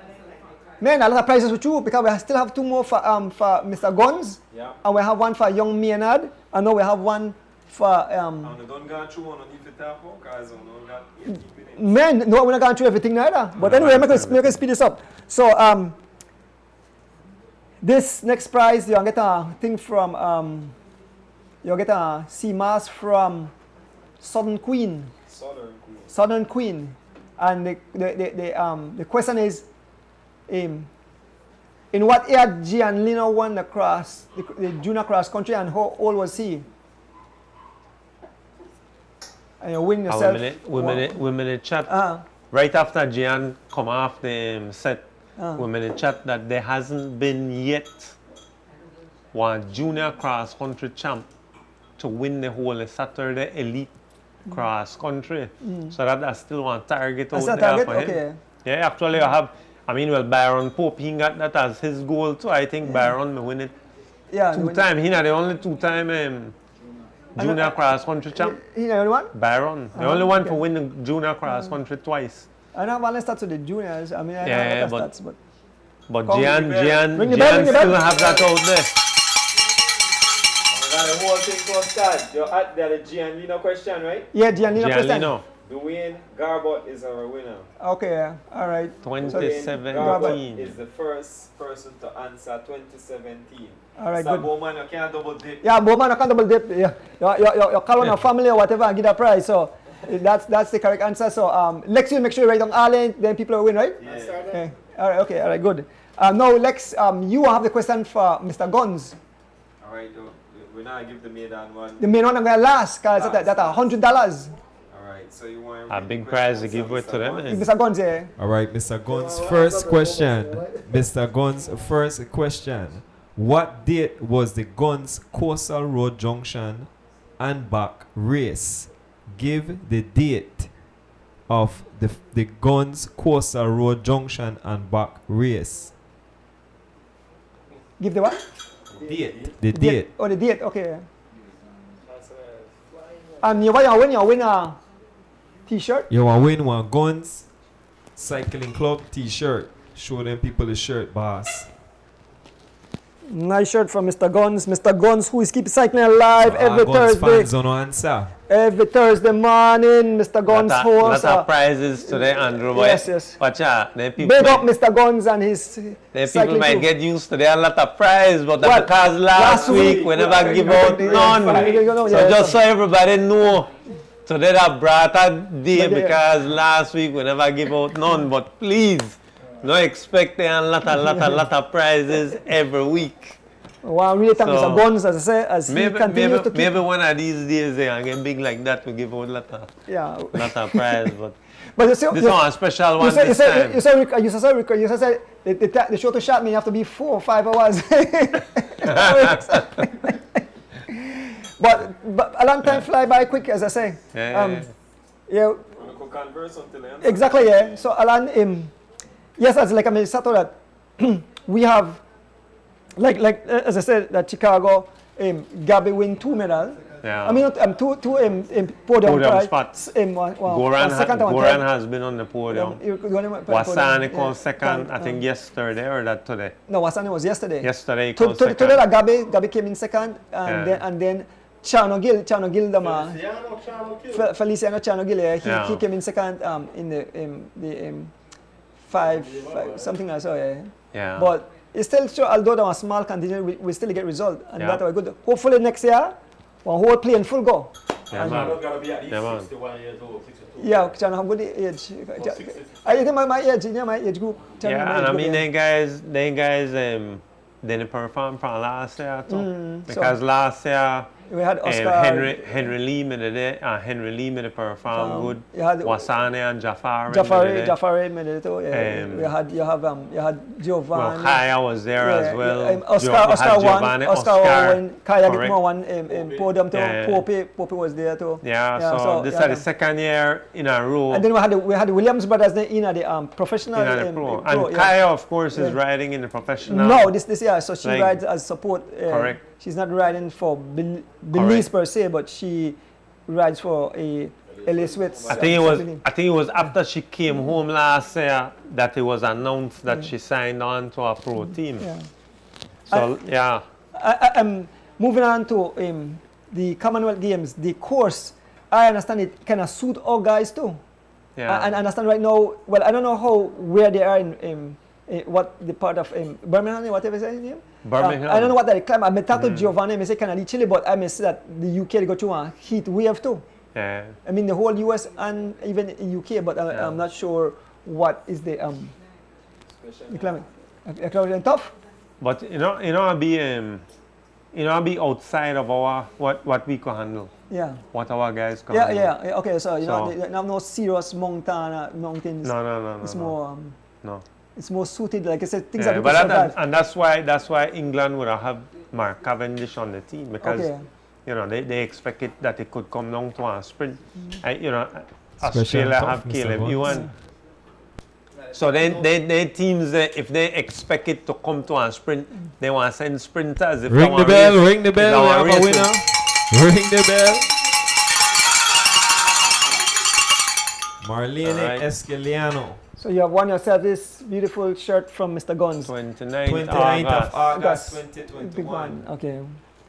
man, a lot of prizes with you because we still have two more for Mr. Guns. Yeah. And we have one for Young Maynard. And now we have one for And we don't go through one on if it happen because we don't got 18 minutes. man. No, we're not going through everything neither. But anyway, make us speed this up. So this next prize you get a thing from you get a sea mask from Southern Queen. Southern Queen. And the question is, in what year Gian Lino won the cross, the junior cross country, and how old was he? And you win yourself. Women in chat. Right after Gian come off the set, women in chat that there hasn't been yet one junior cross country champ to win the whole Saturday elite cross country. So that's still one target out there for him. Okay. Yeah, actually Byron Pope, he got that as his goal too. I think Byron may win it two times. He's not the only two-time junior cross country champ. He's the only one? Byron. The only one to win the junior cross country twice. I know one starts with the juniors. I mean, I know stats, but Gian Ring the still bell. have that out there. We got the whole thing to start. You're at the Gianlino question, right? Yeah, Gianlino question. Dwayne Garbott is our winner. Okay, all right. 2017. Garbott is the first person to answer 2017. All right, so good. Bowman, you can't double dip. Yeah, Bowman, you can't double dip. Yeah, you call on a family or whatever and get a prize. So that's the correct answer. So Lex, you make sure you write down Allen, then people will win, right? Yeah. Okay. All right. Okay. All right. Good. Now, Lex, you have the question for Mr. Guns. All right. We're not give the main one. The main one I'm gonna last, cause that's $100. So you want a big prize to give away to them. Mr. Guns, yeah. All right, Mr. Guns' first question. Mr. Guns' first question. What date was the Guns Coastal Road Junction and back race? Give the date of the Guns Coastal Road Junction and back race. Give the what? Date. The date. Oh, the date. Okay. And you win a T-shirt. You want to win one Guns Cycling Club T-shirt. Show them people the shirt, boss. Nice shirt from Mr. Guns. Mr. Guns, who is keep cycling alive every Thursday. Fans on answer. Every Thursday morning, Mr. Guns hosts. Lot of prizes today, Andrew. Yes. Watch out. Big up Mr. Guns and his. People might get used to there a lot of prizes, but because last week we never give out none. So just so everybody know. Today that brought a day because last week we never give out none. But please, no expect a lot of prizes every week. Well, really thank Mr. Guns, as I say, as he continues to keep... Maybe one of these days they are get big like that, we give out lot of prize, but you see, this one a special one this time. You say the show to shot me, you have to be 4 or 5 hours. but a long time fly by quick, as I say. Yeah. Converse until the end. Exactly, yeah. So Alan, yes, as like I mean, Sato that we have, like as I said, that Chicago, Gabby win 2 medals. Yeah. I mean, two podium spots. Goran has been on the podium. Wasani came second, I think yesterday or that today. No, Wasani was yesterday. Yesterday he came second. Today that Gabby came in second, and then Chano Gill, Feliciano Chano Gill, he came in second in the 5 something like so, yeah. But it's still sure, although there was a small contingent, we still get result, and that was good. Hopefully next year, one whole play in full go. Yeah, man. Gotta be at least 61 years old, 62. Yeah, Chano have good age. I think my age, my age group. Yeah, and I mean, they guys, didn't perform from last year too, because last year. We had Oscar, Henry Lee made it. Henry Lee made it perform good. Wasani and Jafari made it too. Yeah. You had Giovanni. Well, Kaya was there as well. Oscar won. Kaya get more one podium too. Pope was there too. Yeah. So this is the second year in a row. And then we had the Williams brothers in the professional. Pro. And Kaya, of course, is riding in the professional. No, this year. So she rides as support. Correct. She's not riding for Belize per se, but she rides for a LA Swiss. I think it was after she came home last year that it was announced that she signed on to a pro team. Yeah. So I'm moving on to the Commonwealth Games. The course, I understand it kind of suit all guys too. Yeah. And I understand right now. Well, I don't know where they are in what the part of Birmingham, whatever is his name. Birmingham. I don't know what they climb. I met talk to Giovanni. I say kind of chilly, but I may say that the UK they go through a heat wave too. Yeah. I mean the whole US and even UK, but I'm not sure what is the climate. Climate tough. But I'll be outside of our what we can handle. Yeah. What our guys can handle. Yeah. Okay, so you know, no serious mountains. No. It's more. No. It's more suited, like I said, things that and that's why England would have Mark Cavendish on the team, because they expect it that it could come down to a sprint. Australia have Caleb Ewan. So they teams if they expect it to come to a sprint, they want to send sprinters. Ring the bell, we have a winner. Ring the bell. Marlene Esquiliano. So you have won yourself this beautiful shirt from Mr. Guns. 29th of August 2021. Big one. Okay.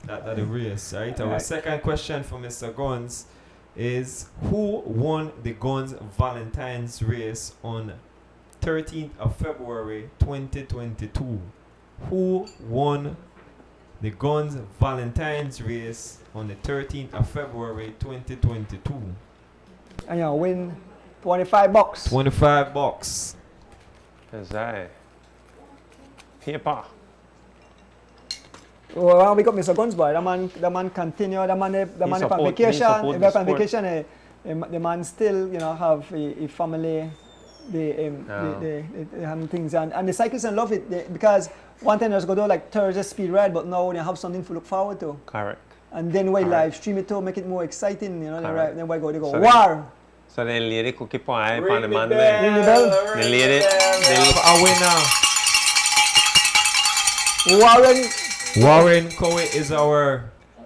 That's the race, right? Our second question for Mr. Guns is, who won the Guns Valentine's race on 13th of February 2022? Who won the Guns Valentine's race on the 13th of February 2022? And you win $25. $25. That's right. Paper. Well, we got Mr. Guns, boy. The man continue. The man on vacation. Back on vacation. The man still, have a family. They have things, and the cyclists love it because one time they was going to do like Thursday speed ride, but now they have something to look forward to. Correct. And then we live stream it to make it more exciting. Then we go so war. So then lady could keep on eye on the man. Ring the bell. The lady. A winner. Warren Cowie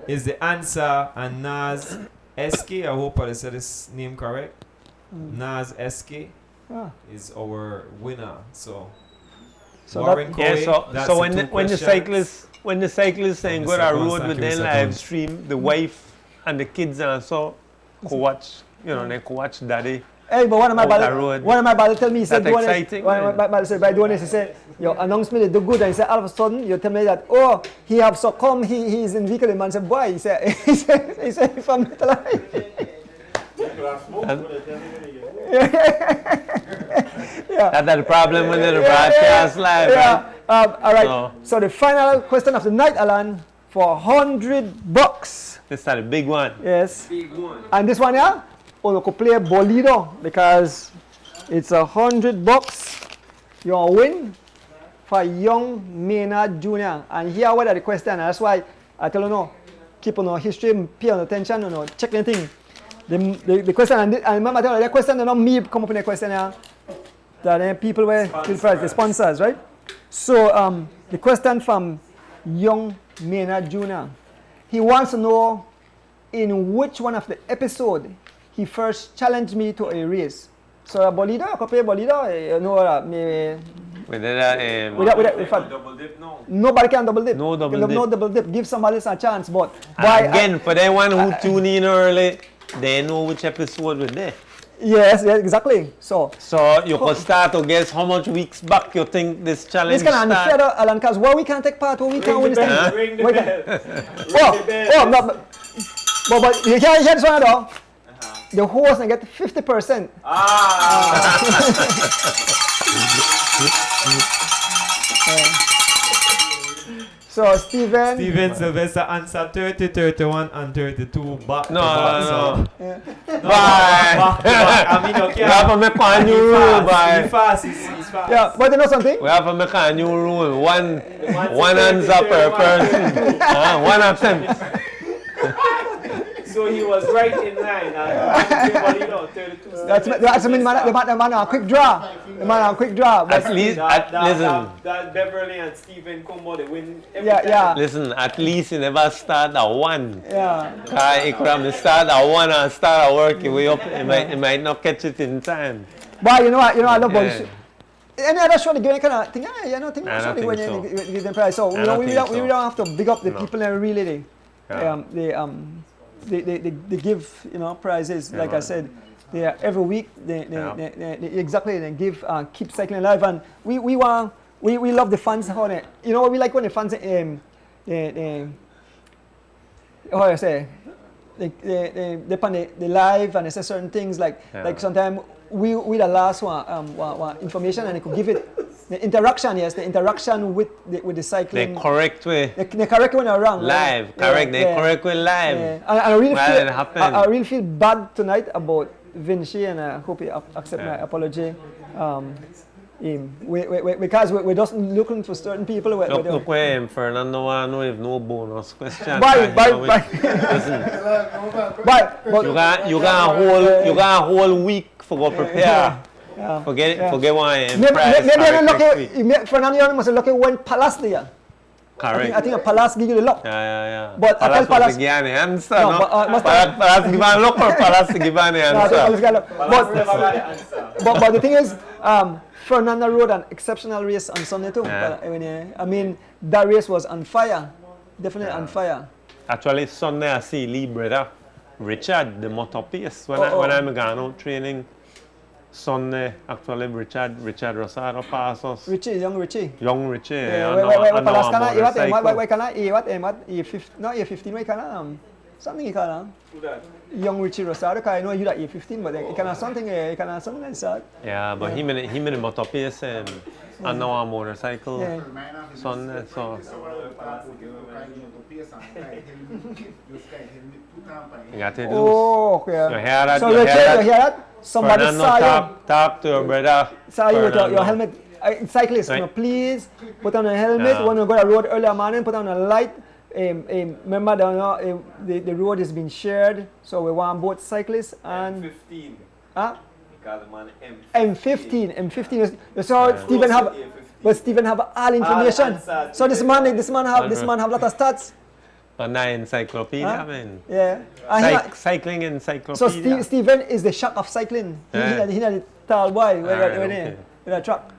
is the answer, and Naz SK, I hope I said his name correct. Naz SK is our winner. So Warren Cowie. So when the cyclists saying go to road with their live stream, the wife and the kids and so could watch. They could watch daddy. Hey, but one of my brother tell me, he said, exciting. One of my brother said, by doing this, he said, your announcement do good, and he said, all of a sudden, you tell me that, he have succumbed, he is in vehicle, the man said, boy, he said, if I'm not alive. That's the problem with the broadcast live. All right. So the final question of the night, Alan, for $100. This is the big one. Yes. And this one here, we could play Bolido because it's $100. You'll win for Young Maynard Jr. And here what are the question, and that's why I tell you no, keep on history, pay on attention, check anything. The question, and remember I tell you, the question, not me come up in the question here, that people were still prize, the sponsors, right? So the question from Young Maynard Jr. He wants to know in which one of the episode he first challenged me to a race. So Bolido, I could play Bolido, maybe. We did that. Double dip now. Nobody can double dip. No double dip. No double dip. Give somebody else a chance, but again, for the one who tune in early, they know which episode we're there. Yes, exactly. So you could start to guess how much weeks back you think this challenge this can unfair, Alan, because why we can't take part, why we can't win this thing. Ring the bell. But you can't hear this one though. The host can get 50%. So Steven Sylvester answer 30, 31, and 32 back. No. Yeah. Back. I mean, okay. We have to make a new rule, boy. He's fast. Yeah, but you know something? We have to make a new rule. One answer per person. One attempt. So he was right in line. That's I mean, the man a quick draw. The man a quick draw. At least, listen. That Beverly and Stephen Combo, they win every time. Yeah. Listen, at least you never start at 1. Yeah. Because it could have start at 1 and start at work your way up. It might not catch it in time. But you know what? I love bullshit. Any other show the game kind of thing? I don't think so. Give them prize. So we don't have to big up the people and really they give prizes. Like I said, they are every week. They give keep cycling alive, and we love the fans. How they, what we like when the fans how I say they pan the live and they say certain things like sometimes we the last one information and they could give it the interaction with the cycling. The correct way. The correct way around. Live, right? Correct. The correct way live. Yeah. And I really feel bad tonight about Vinci, and I hope he accept my apology. Because we're just looking for certain people. Look where Fernando want to know if no bonus question. Bye. Listen. You got a whole week for go prepare. Forget one. Maybe Fernando must have lucky when Palace there. Correct. I think a Palace give you the luck. Yeah. But Palace must give an answer. Palace give an luck or Palace give an answer. But the thing is, Fernando rode an exceptional race on Sunday too. I mean, that race was on fire. Definitely on fire. Actually, Sunday I see Lee brother Richard, the motor pace. When I'm going out training, Sunday, actually, Richard Rosado passed us. Young Richie. Young Richie. Something he can. Young Richie Rosado, because I know you that E15, but he can have something like that. Yeah, but he made a motor pace and now a motorcycle. Sunday, so. You got it. Oh, okay. You hear that? So you hear that? Somebody saw you. Talk to your brother. Saw you with your helmet. Cyclists, please put on a helmet. When you go to the road earlier morning, put on a light. Remember the road is being shared, so we want both cyclists and M15. Huh? M15. M15. So Stephen have, but Stephen have all information. So this man have lot of stats. An encyclopedia, man. Yeah. Cycling encyclopedia. So Stephen is the shock of cycling. He had the tall boy with a truck.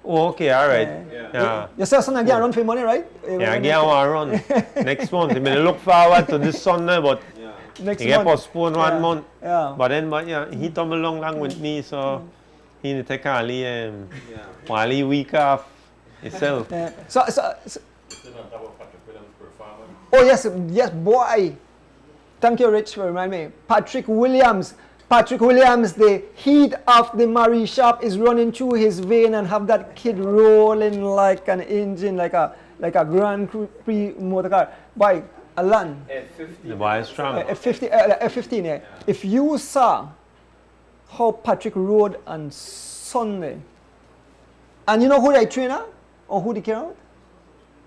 Oh, okay, all right. Yeah. You saw son again run for money, right? Yeah, again I run next month. I mean, look forward to this Sunday, but next he get postponed 1 month. Yeah. But then, he come along with me, so he need to take a week off himself. So oh yes, boy. Thank you, Rich, for reminding me. Patrick Williams. Patrick Williams, the heat of the Marie shop is running through his vein, and have that kid rolling like an engine, like a Grand Prix motor car. By Alan, The boy is strong. F15, yeah. If you saw how Patrick rode on Sunday, and you know who the trainer or who the carrier?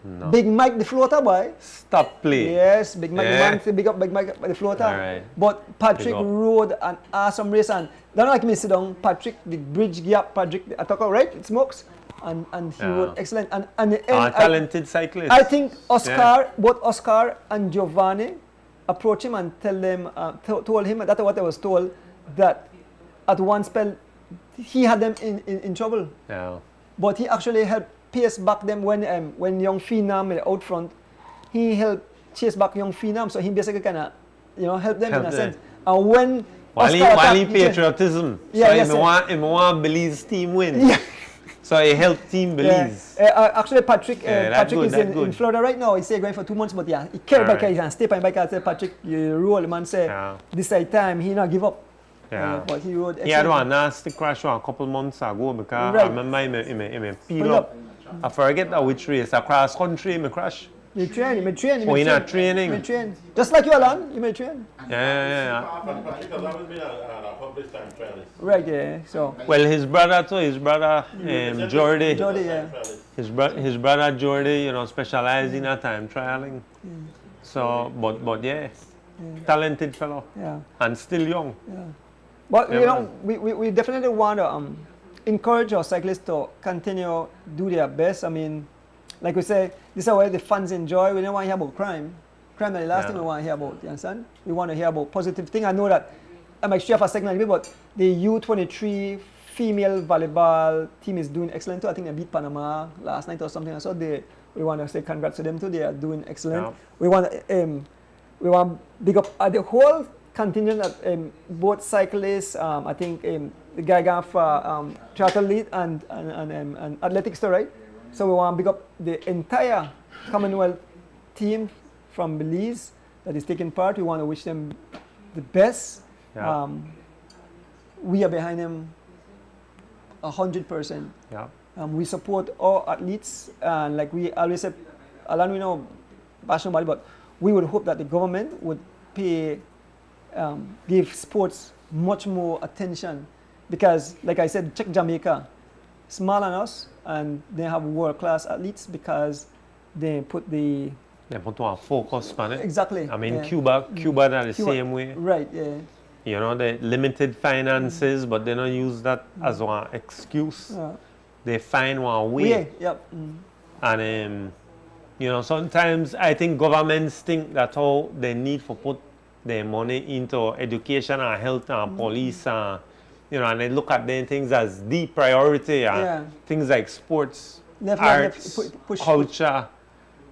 No. Big Mike the floater, boy. Stop play. Yes, Big Mike Yeah. the man, big up Big Mike the floater. Alright. But Patrick Big up. rode an awesome race, and don't like me sit down. Patrick, the bridge gap, Patrick, I talk about, right? It smokes, and he Yeah. rode excellent. And the end, Talented cyclist. I think both Oscar and Giovanni approached him and told him that what I was told, that at one spell he had them in trouble, Yeah. but he actually helped pace back them when young Phenom out front. He helped chase back young Phenom, so he basically kind of help them in a sense. And when While he attacked, patriotism. Yeah, so yes, he want Belize team win. Yeah. So he helped team Belize. Actually, Patrick Yeah, Patrick good, is that's in good. Florida right now. He say going for 2 months, but yeah, he carry Alright. bike, he can stay on bike. I say, Patrick, you roll, man. Say Yeah. this side time he not give up. Yeah. But he rode. He had excellent. one nasty crash a couple months ago because Right. I remember him peel Pull up. I forget which race. Across country, him crash. You train. Oh, he not training? You train. Just like you, Alan. You may train. Yeah. Right. Yeah. So. Well, his brother Jordy. Jordy, yeah. His brother Jordy, specialized in a time trialing. So, but yeah, talented fellow Yeah. and still young. Yeah. But Yeah, we definitely want to encourage our cyclists to continue do their best. I mean, like we say, this is where the fans enjoy. We don't want to hear about crime. Crime is the last thing we want to hear about. You understand? We want to hear about positive things. I know that I'm actually have a segment, but the U23 female volleyball team is doing excellent too. I think they beat Panama last night or something. So we want to say congrats to them too. They are doing excellent. Yeah. We want big up the whole contingent of both cyclists. I think the guy got for triathlete and athletics too, right? So we want to big up the entire Commonwealth team from Belize that is taking part. We want to wish them the best. Yeah. We are behind them 100%. Yeah. We support all athletes, and like we always say, Alan, we know passion about it, but we would hope that the government would give sports much more attention, because, like I said, check Jamaica, small on us, and they have world-class athletes because they put the They put one focus on it. exactly. I mean, yeah. Cuba are the Cuba- same way. Right. Yeah. The limited finances, but they don't use that as one excuse. They find one way. Yeah. Yep. And sometimes I think governments think that how they need to put their money into education and health and police and and they look at them things as the priority and Yeah. things like sports, Left, arts, push. culture.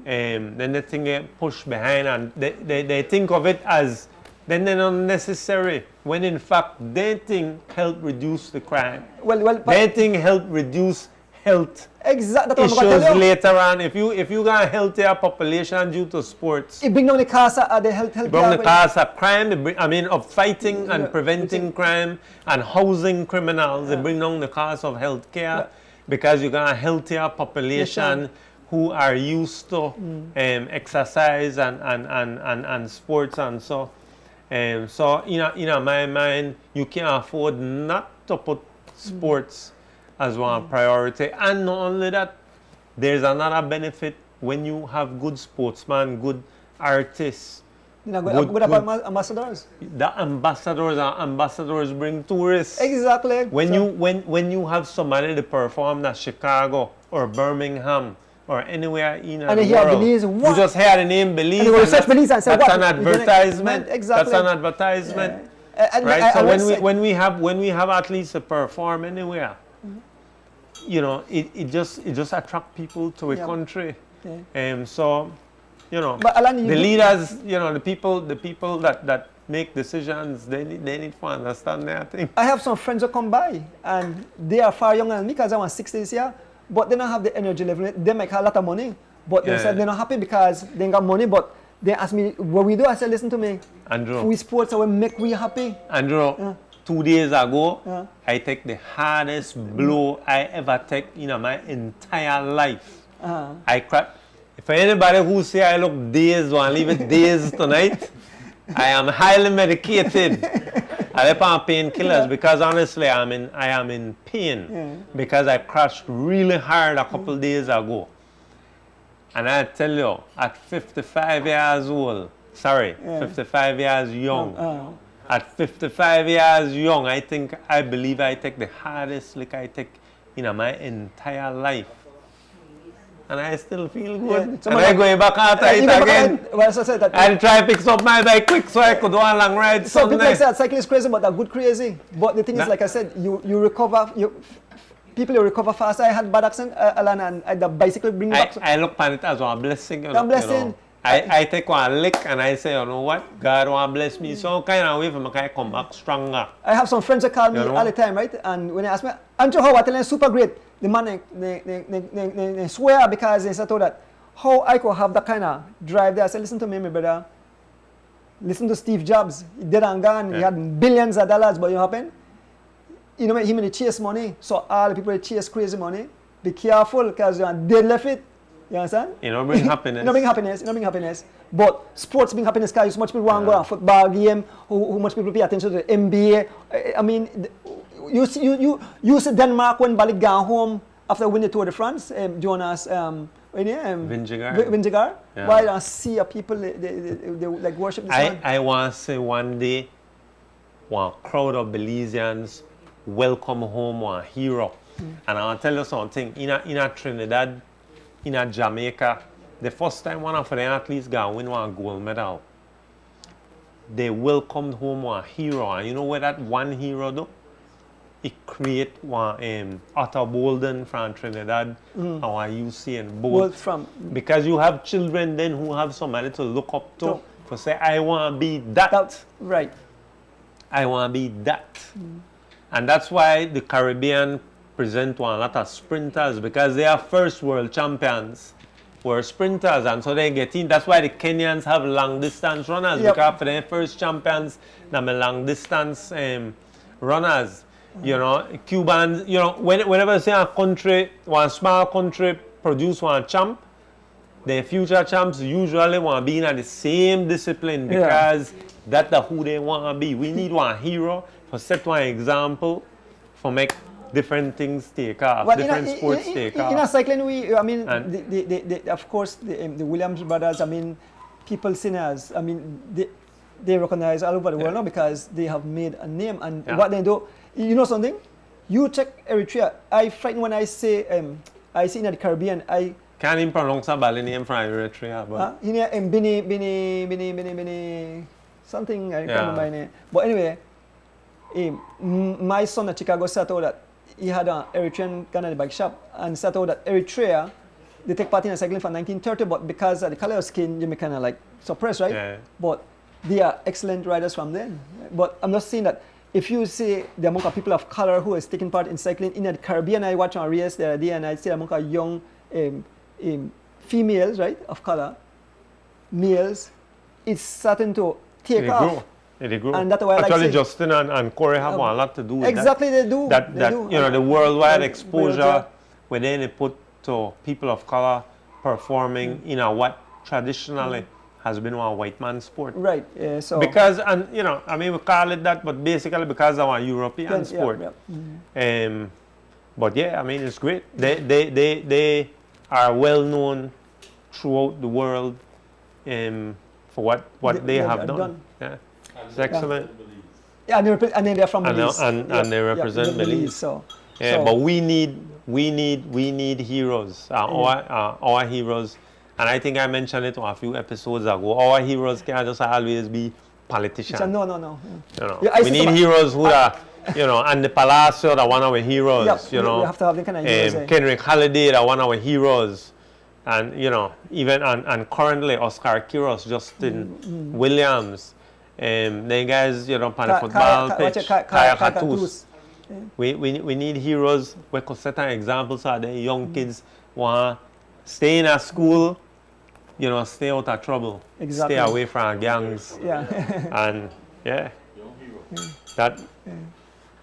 Then they think they push behind and they think of it as then they're not necessary, when in fact they think help reduce the crime. Well, They think help reduce health exactly. That's what I'm issues gonna tell you. later on. If you got a healthier population due to sports, It bring down the cost of the health. bring the cost of crime, of fighting and Yeah, preventing crime and housing criminals, they bring down the cost of health care Yeah. because you got a healthier population who are used to exercise and sports and so. So in my mind, you can't afford not to put sports as one priority. And not only that, there's another benefit when you have good sportsmen, good artists. Good ambassadors. The ambassadors bring tourists. Exactly. When you have somebody to perform at Chicago or Birmingham or anywhere in the And they hear world, Belize, you what? just hear the name Belize. And they go research Belize and say, that's what? an advertisement. Exactly. That's an advertisement. Right? So when we have athletes to perform anywhere, it just attract people to a country. So But Alan, the leaders, the people that make decisions, they need to understand that thing. I have some friends who come by and they are far younger than me because I'm 60 this year, but they don't have the energy level. They make a lot of money, but they said they're not happy because they ain't got money. But they ask me what we do. I said, listen to me. Andrew. We sports, so we make we happy. Andrew, 2 days ago, I take the hardest blow I ever take in my entire life. I crack. For anybody who say I look dazed or I leave it dazed tonight, I am highly medicated. I live on painkillers because honestly I am in pain because I crashed really hard a couple days ago. And I tell you, at 55 years old, 55 years young, at 55 years young, I believe I take the hardest lick I take in my entire life. And I still feel good. And I go back after it again. I'll try to pick up my bike quick so I could do a long ride. So people like that cycling is crazy, but they're good crazy. But the thing is, like I said, you recover. People recover fast. I had bad accident, Alan, and the bicycle bring me back. I look upon it as a blessing. You know, blessing. You know. I take one lick and I say, you know what, God want bless me. So kind of way for me I come back stronger. I have some friends that call me all the time, right? And when they ask me, Andrew, how I tell them super great. The man they swear because they said that how I could have that kind of drive there. I said, listen to me, my brother. Listen to Steve Jobs. He dead and gone. He had billions of dollars, but you know what happened? You know, him and chase money. So all the people that chase crazy money, be careful because you're dead left it. You understand? You know, bring happiness. You know, bring happiness. But sports bring happiness because so much people want to go to a football game, who much people pay attention to the NBA. I mean, you see Denmark when Balik gone home after winning the Tour de France, Jonas Vingegaard. Yeah. Why don't see people they like worship this man? I want to say one day, one crowd of Belizeans welcome home one hero. And I'll tell you something, in a Trinidad, in a Jamaica, the first time one of them athletes got win one gold medal, they welcomed home one hero. And you know what that one hero do? It create one Otto Bolden from Trinidad and one Usain Bolt. Because you have children then who have somebody to look up to for say, I want to be that. Right. I want to be that. And that's why the Caribbean present one lot of sprinters, because they are first world champions were sprinters, and so they get in. That's why the Kenyans have long distance runners, because for their first champions, they're long distance runners. You know, Cubans, you know, whenever say a country, one small country produce one champ, the future champs usually want to be in the same discipline because that's who they want to be. We need one hero for set one example for make different things take off, well, different sports take off. In a cycling, of course, the Williams brothers, I mean, people sinners, I mean, they recognize all over the world now because they have made a name. And what they do, you know something? You check Eritrea. I frightened when I say, I see in the Caribbean, I can't even pronounce a bally name from Eritrea. But Bini, something, I can't remember my name. But anyway, my son at Chicago said that he had an Eritrean Canadian bike shop and said that Eritrea, they take part in a cycling from 1930, but because of the color of skin, you may kind of like suppress, right? Yeah. But they are excellent riders from then. But I'm just saying that if you see the amount of people of color who is taking part in cycling in the Caribbean, I watched a race the other day and I see the amount of young females, right, of color, males, it's starting to take off. They grow. And that's why actually, like Justin and Corey have a lot to do with exactly that. They do. That you know, the worldwide exposure where they put to people of color performing in a what traditionally has been a white man sport. Right. So because, and you know, I mean, we call it that, but basically because of a European sport. But yeah, I mean, it's great. They are well known throughout the world for what they have done. Yeah. It's excellent. Yeah, and they're from Belize. And they represent Belize. So but we need heroes. Our heroes, and I think I mentioned it a few episodes ago. Our heroes can't just always be politicians. No. You know, we need heroes who are, you know, and the Palacio are one of our heroes. You know, we have to have the kind of heroes. Kenrick Halliday are one of our heroes. And you know, even and currently Oscar Quiros, Justin Williams, the guys, you know, on the football pitch, Kaya Katus. We need heroes. We could set an example so the young kids want to stay in a school, you know, stay out of trouble, stay away from gangs, and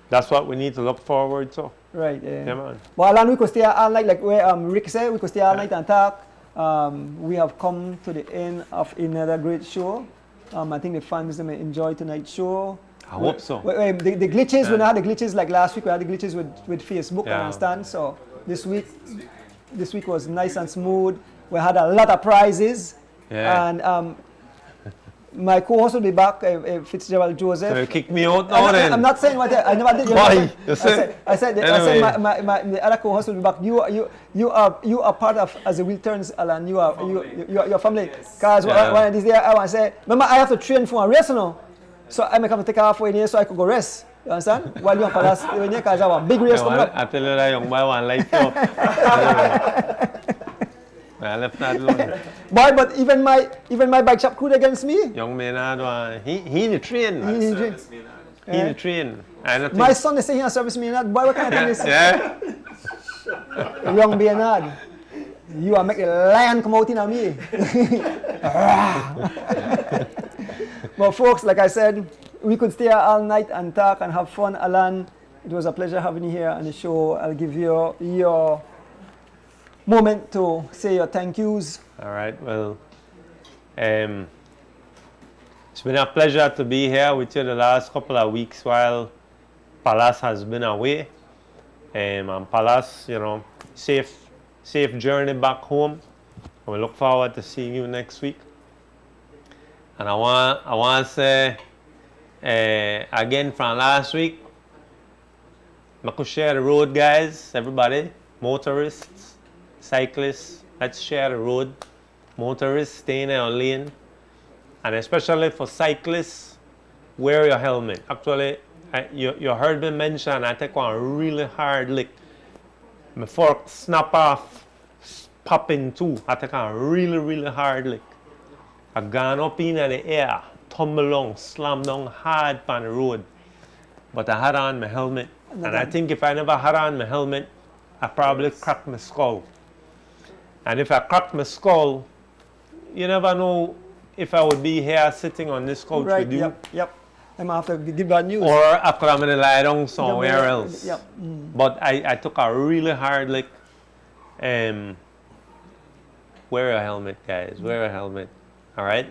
that's what we need to look forward to. Right, yeah. Yeah, man. But Alan, we could stay all night, like where Rick said, we could stay all night and talk. We have come to the end of another great show. I think the fans may enjoy tonight's show. I hope so. The glitches, we not had the glitches like last week. We had the glitches with Facebook, I understand. So this week was nice and smooth. We had a lot of prizes. Yeah. And my co-host will be back, Fitzgerald Joseph. So you kick me out now then? I'm not saying what I never did. Why? I said the other co-host will be back. You are part of as a Wiltons, Alan. You are your family. Because one of these days I want to say, remember I have to train for a race now. So I may have to take off one year so I could go rest. You understand? While you're on Palace, because I have a big race coming up. I tell you that young boy want life up. I left that alone. Boy, but even my bike shop crewed against me. Young man, he in the train. He in the train. My son is saying he a service me not. Boy, what kind of thing is? Yeah. Young Bernard, you are making the lion come out in on me. But folks, like I said, we could stay here all night and talk and have fun. Alan, it was a pleasure having you here on the show. I'll give you your moment to say your thank yous. All right, well, it's been a pleasure to be here with you the last couple of weeks while Palace has been away. And Palace, safe journey back home. We look forward to seeing you next week. And I want to say again from last week, I could share the road, guys, everybody, motorists, cyclists, let's share the road. Motorists, stay in your lane. And especially for cyclists, wear your helmet. Actually, you heard me mention, I take one really hard lick. My fork snap off, pop in two. I take a really, really hard lick. I gone up in the air, tumble down, slam down hard on the road. But I had on my helmet. And I think if I never had on my helmet, I probably cracked my skull. And if I cracked my skull, you never know if I would be here sitting on this couch with you. Yep. I'm going to have to give bad news. Or I could have been lie down somewhere else. Yep. But I took a really hard lick. Wear a helmet, guys. Wear a helmet. All right?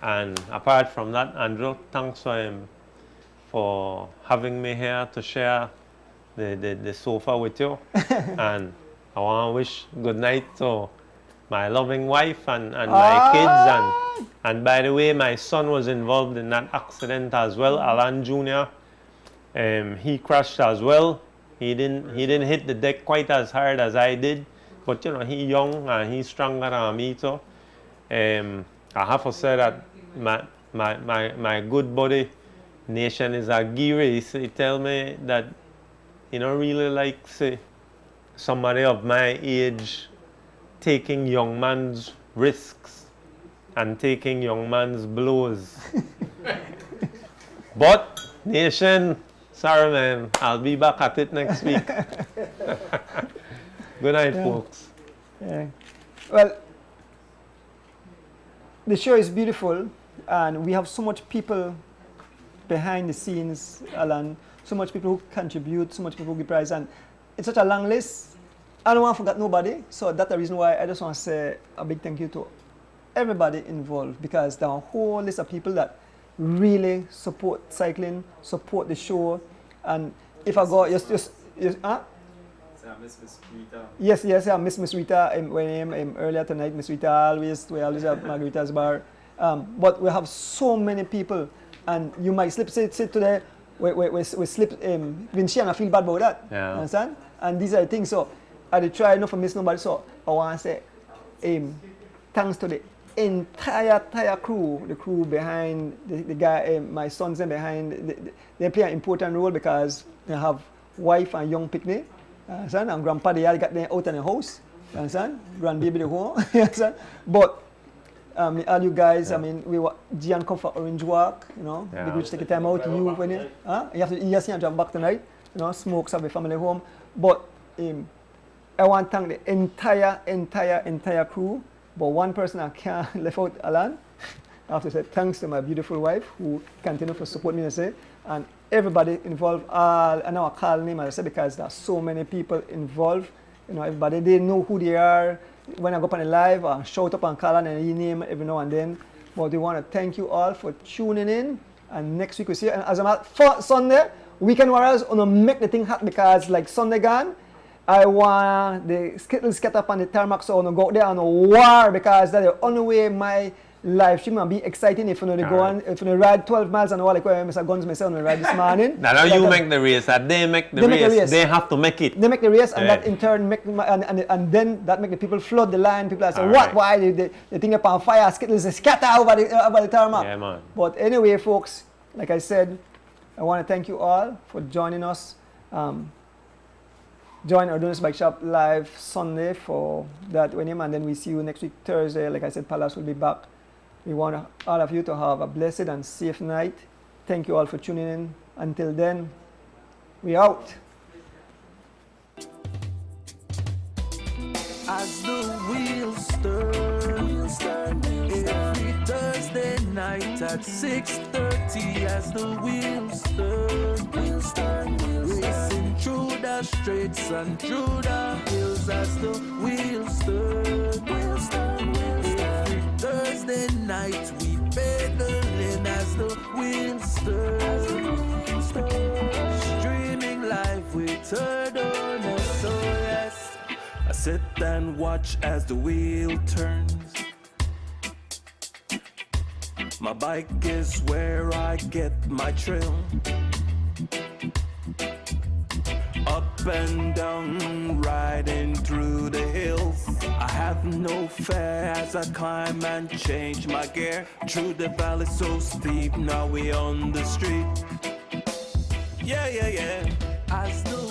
And apart from that, Andrew, thanks for having me here to share the sofa with you. And I want to wish good night to my loving wife and my kids. And by the way, my son was involved in that accident as well, Alan Jr. He crashed as well. He didn't hit the deck quite as hard as I did. But he's young and he's stronger than me too. I have to say that my good buddy Nation is a geary. He tell me that really likes somebody of my age taking young man's risks and taking young man's blows. But Nation, sorry man, I'll be back at it next week. Good night, folks. Yeah. Well, the show is beautiful, and we have so much people behind the scenes, Alan. So much people who contribute, so much people who give prize, and it's such a long list. I don't want to forget nobody, so that's the reason why I just want to say a big thank you to everybody involved, because there are a whole list of people that really support cycling, support the show, and if I go, Miss Rita. Yes, I miss Rita. Earlier tonight, Miss Rita we always have Margarita's bar. But we have so many people, and you might sit today. We slip. Vinci and I feel bad about that. Yeah. Understand? And these are the things. So I try not to miss nobody. So I want to say, thanks to the entire crew, the crew behind the guy, my sons and behind. They play an important role because they have wife and young picnic. Understand? And grandpa they all got them out in the house. Understand? Grandbaby the home. Understand? But all you guys, I mean, we were Gian come for Orange Walk, Big Rich take a time out. You when you have to see and drive back tonight, smokes have a family home. But I want to thank the entire crew. But one person I can't left out, Alan. I have to say thanks to my beautiful wife who continue to support me, I say, and everybody involved. And now I call name, I say, because there's so many people involved. You know, everybody, they know who they are. When I go up on the live, I shout up and call and I name every now and then. But we want to thank you all for tuning in. And next week we see you. And as a matter for Sunday, Weekend Warriors want to make the thing hot because like Sunday gone, I want the skittles get up on the tarmac, so I want to go out there and war because that's the only way my live stream will be exciting. If you know they go on, if you ride 12 miles and all like where Mr. Guns myself ride this morning. Now you make the race, and they make the race. They have to make it. They make the race, and that in turn make and then that make the people flood the line. People are say, what? Right. Why they think upon fire? Skittles scatter over the tarmac. Yeah, man. But anyway, folks, like I said, I want to thank you all for joining us. Join our Donuts Bike Shop live Sunday for that when and then we see you next week Thursday. Like I said, Palace will be back. We want all of you to have a blessed and safe night. Thank you all for tuning in. Until then, we out. As the wheels turn, every Thursday night at 6:30. As the wheels turn, racing through the streets and through the hills. As the wheels turn, every Thursday night we pedaling. As the wheels turn, streaming live with Turtle. So yes, I sit and watch as the wheel turns. My bike is where I get my thrill. Up and down, riding through the hills. I have no fear as I climb and change my gear. Through the valley so steep, now we on the street. Yeah. as the